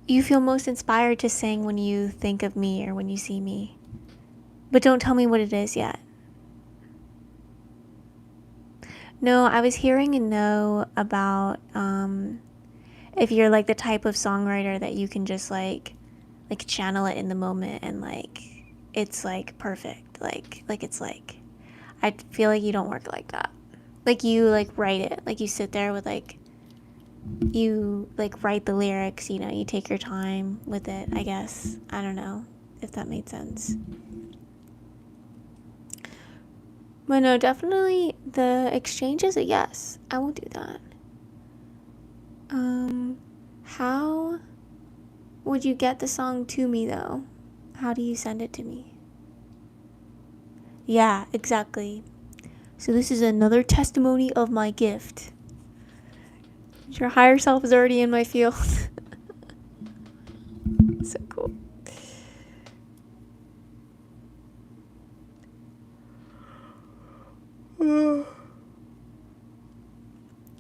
you feel most inspired to sing when you think of me or when you see me. But don't tell me what it is yet. No, I was hearing a no about if you're like the type of songwriter that you can just like channel it in the moment and like it's like perfect. Like it's like I feel like you don't work like that. Like you like write it. Like you sit there with like you like write the lyrics, you know, you take your time with it, I guess. I don't know if that made sense. But no, definitely the exchange is a yes. I will do that. How would you get the song to me though? How do you send it to me? Yeah, exactly. So this is another testimony of my gift. Your higher self is already in my field. So cool.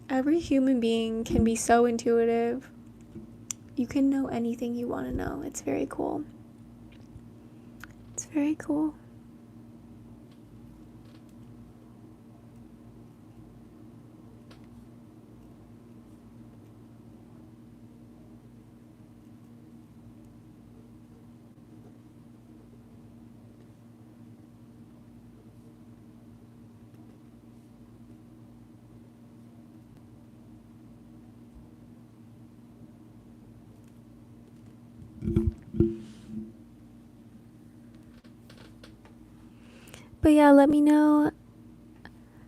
Every human being can be so intuitive. You can know anything you want to know. It's very cool. It's very cool. But yeah, let me know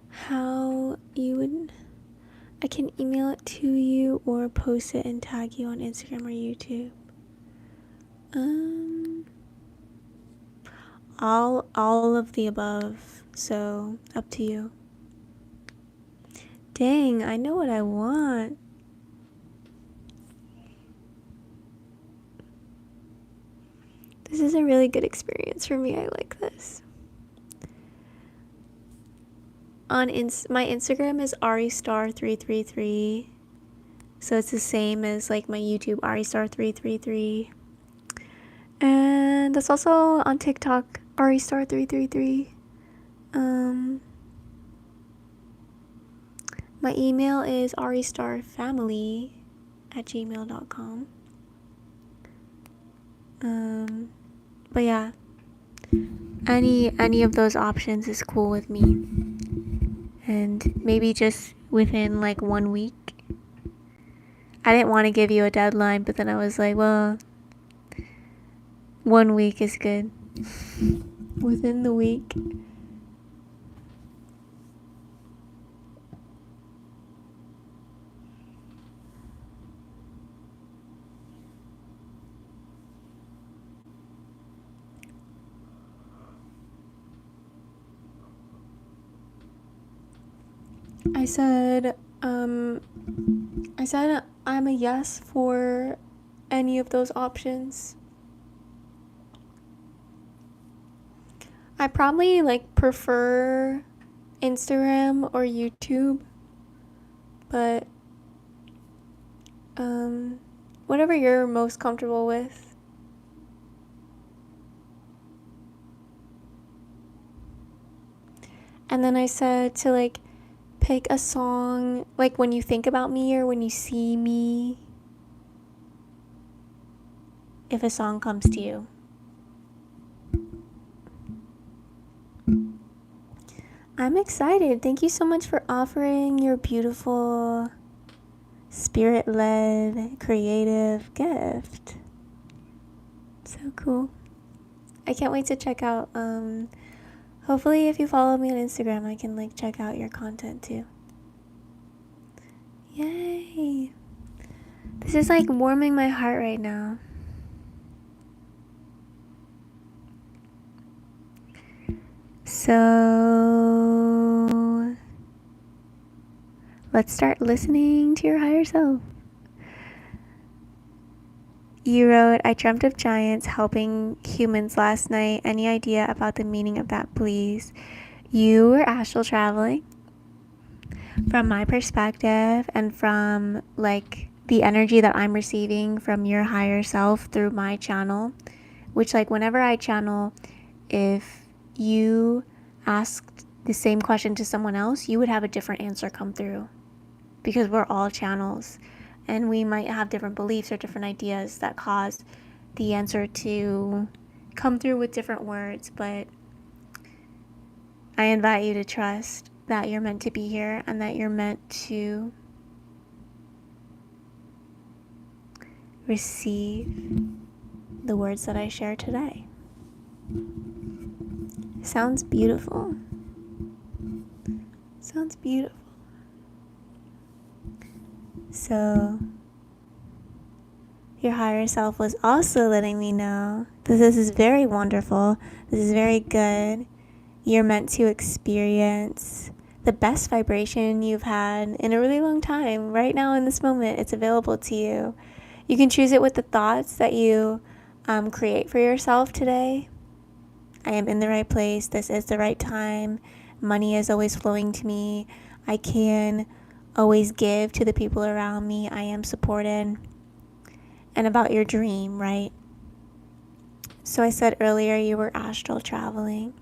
how you would. I can email it to you or post it and tag you on Instagram or YouTube. All of the above. So up to you. Dang, I know what I want. This is a really good experience for me. I like this. On my Instagram is aristar333. So it's the same as like my YouTube aristar333. And that's also on TikTok aristar333. My email is aristarfamily@gmail.com. But yeah, any of those options is cool with me. And maybe just within like 1 week. I didn't want to give you a deadline, but then I was like, well, 1 week is good. Within the week. I said I'm a yes for any of those options. I probably like prefer Instagram or YouTube, but whatever you're most comfortable with. And then I said to like pick a song, like when you think about me or when you see me, if a song comes to you. I'm excited. Thank you so much for offering your beautiful, spirit-led, creative gift. So cool. I can't wait to check out, hopefully if you follow me on Instagram, I can like check out your content too. Yay. This is like warming my heart right now. So let's start listening to your higher self. You wrote, I dreamt of giants helping humans last night. Any idea about the meaning of that, please? You were astral traveling. From my perspective and from like the energy that I'm receiving from your higher self through my channel, which like whenever I channel, if you asked the same question to someone else, you would have a different answer come through, because we're all channels and we might have different beliefs or different ideas that cause the answer to come through with different words. But I invite you to trust that you're meant to be here and that you're meant to receive the words that I share today. Sounds beautiful. Sounds beautiful. So, your higher self was also letting me know that this is very wonderful. This is very good. You're meant to experience the best vibration you've had in a really long time. Right now in this moment, it's available to you. You can choose it with the thoughts that you create for yourself today. I am in the right place. This is the right time. Money is always flowing to me. I can always give to the people around me. I am supported. And about your dream, right? So I said earlier you were astral traveling.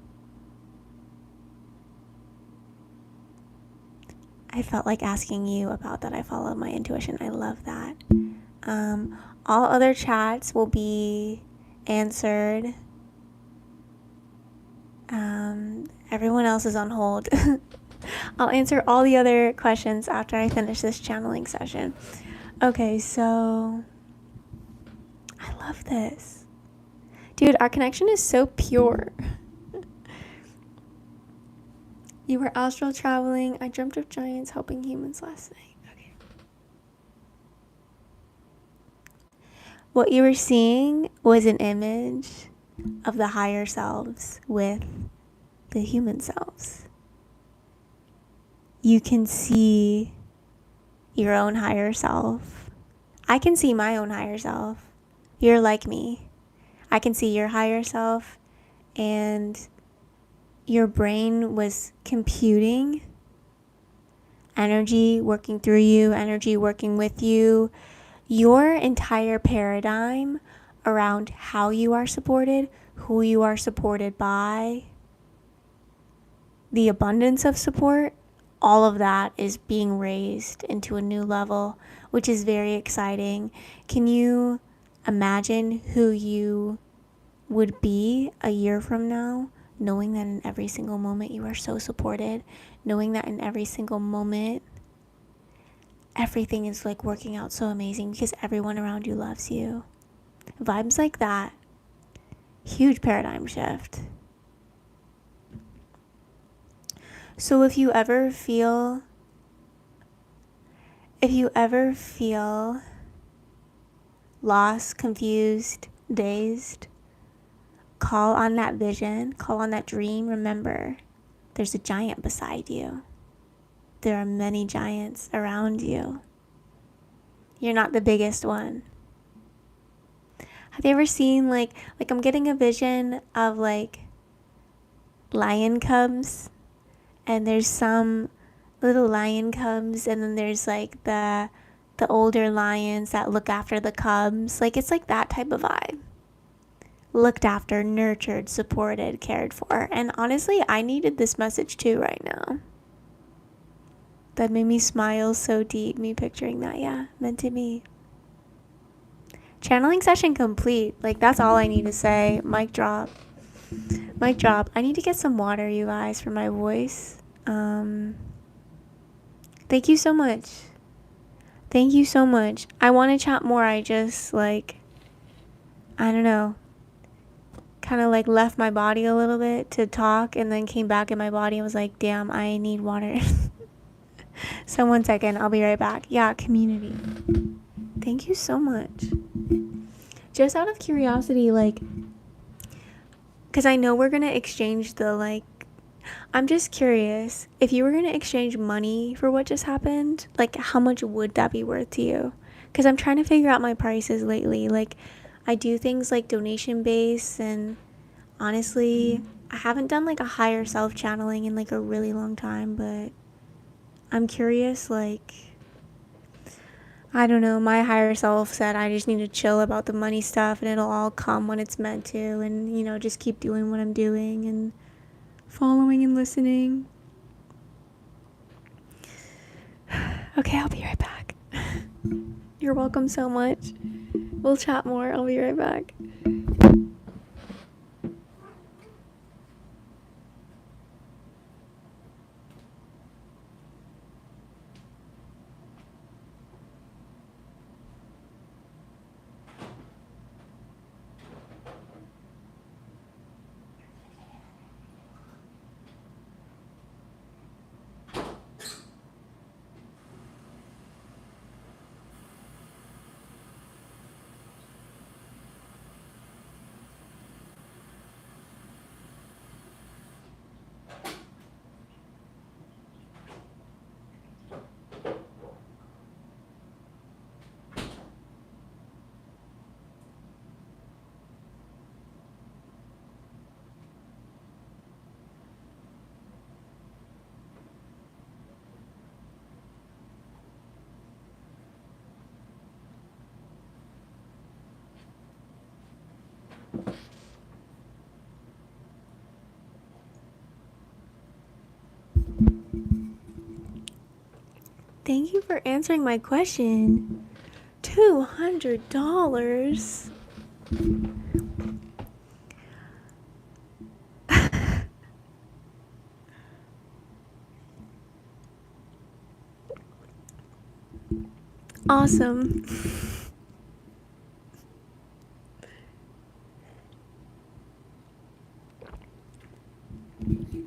I felt like asking you about that. I followed my intuition. I love that. All other chats will be answered. Everyone else is on hold. I'll answer all the other questions after I finish this channeling session. Okay, so I love this. Dude, our connection is so pure. You were astral traveling. I dreamt of giants helping humans last night. Okay. What you were seeing was an image of the higher selves with the human selves. You can see your own higher self. I can see my own higher self. You're like me. I can see your higher self, and your brain was computing energy working through you, energy working with you. Your entire paradigm around how you are supported, who you are supported by, the abundance of support, all of that is being raised into a new level, which is very exciting. Can you imagine who you would be a year from now, knowing that in every single moment you are so supported, knowing that in every single moment everything is like working out so amazing because everyone around you loves you? Vibes like that, huge paradigm shift. So if you ever feel lost, confused, dazed, call on that vision, call on that dream. Remember, there's a giant beside you. There are many giants around you. You're not the biggest one. Have you ever seen like I'm getting a vision of like lion cubs, and there's some little lion cubs, and then there's like the older lions that look after the cubs. Like it's like that type of vibe. looked after, nurtured, supported, cared for. And honestly, I needed this message too right now. That made me smile so deep, me picturing that. Yeah, meant to be. Channeling session complete. Like, that's all I need to say. Mic drop. Mic drop. I need to get some water, you guys, for my voice. Thank you so much. Thank you so much. I want to chat more. I just, like, I don't know, kind of like left my body a little bit to talk and then came back in my body and was like, damn, I need water. So 1 second, I'll be right back. Yeah, community. Thank you so much. Just out of curiosity, like, because I know we're going to exchange the, like, I'm just curious, if you were going to exchange money for what just happened, like, how much would that be worth to you? Because I'm trying to figure out my prices lately. Like, I do things like donation based, and honestly, I haven't done like a higher self channeling in like a really long time, but I'm curious, like, I don't know, my higher self said I just need to chill about the money stuff and it'll all come when it's meant to, and, you know, just keep doing what I'm doing and following and listening. Okay, I'll be right back. You're welcome so much. We'll chat more. I'll be right back. Thank you for answering my question. $200. Awesome.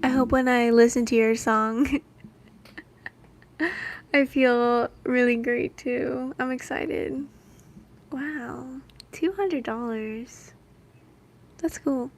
I hope when I listen to your song, I feel really great too. I'm excited. Wow. $200. That's cool.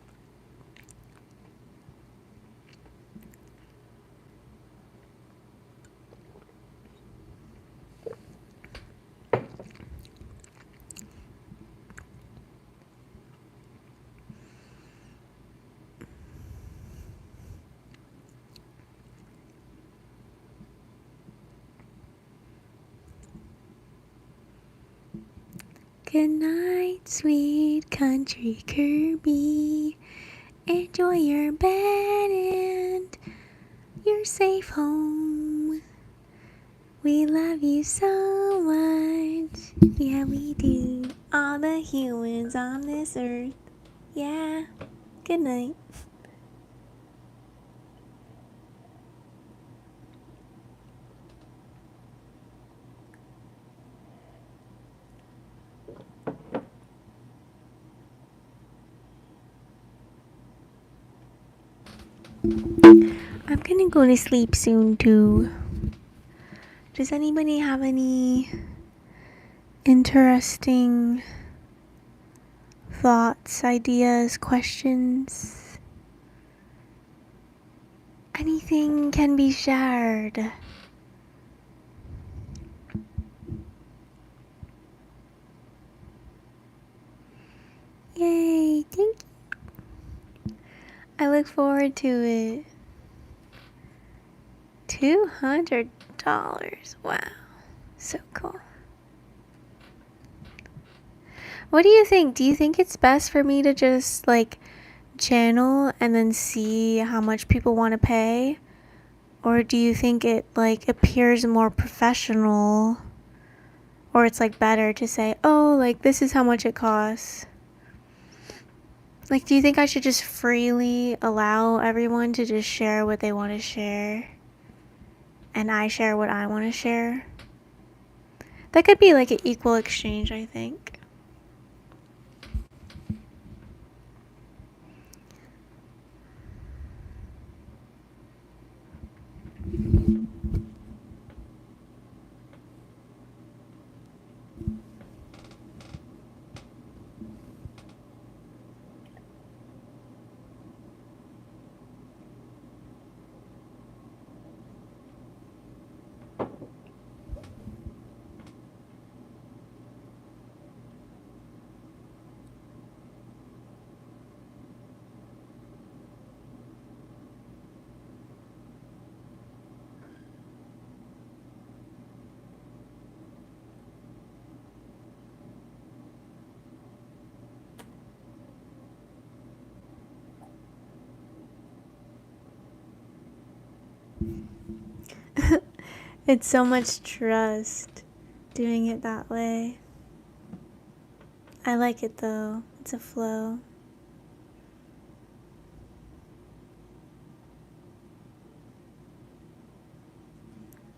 Good night, sweet country Kirby. Enjoy your bed and your safe home. We love you so much. Yeah, we do. All the humans on this earth. Yeah. Good night. I'm gonna go to sleep soon too. Does anybody have any interesting thoughts, ideas, questions? Anything can be shared. Yay, thank you. I look forward to it. $200. Wow, so cool. What do you think? Do you think it's best for me to just like channel and then see how much people want to pay? Or do you think it like appears more professional? Or it's like better to say, oh, like this is how much it costs? Like, do you think I should just freely allow everyone to just share what they want to share? And I share what I want to share? That could be like an equal exchange, I think. It's so much trust doing it that way. I like it though. It's a flow.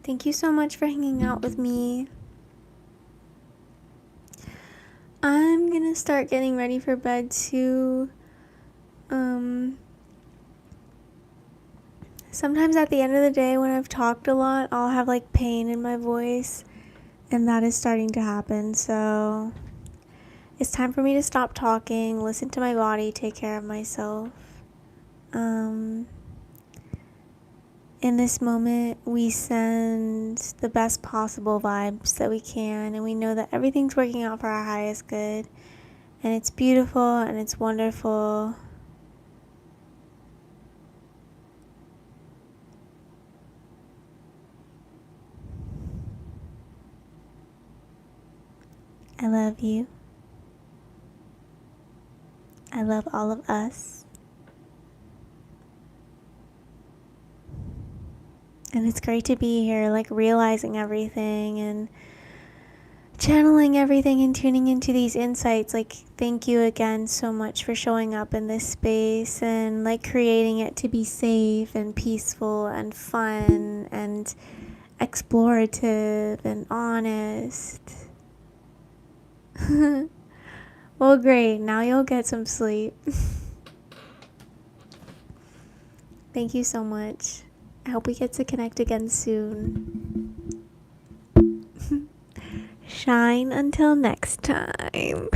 Thank you so much for hanging out with me. I'm gonna start getting ready for bed too. Sometimes at the end of the day when I've talked a lot, I'll have like pain in my voice, and that is starting to happen. So it's time for me to stop talking, listen to my body, take care of myself. In this moment, we send the best possible vibes that we can, and we know that everything's working out for our highest good, and it's beautiful and it's wonderful. I love you. I love all of us. And it's great to be here, like realizing everything and channeling everything and tuning into these insights. Like, thank you again so much for showing up in this space and like creating it to be safe and peaceful and fun and explorative and honest. Well, great. Now you'll get some sleep. Thank you so much. I hope we get to connect again soon. Shine until next time.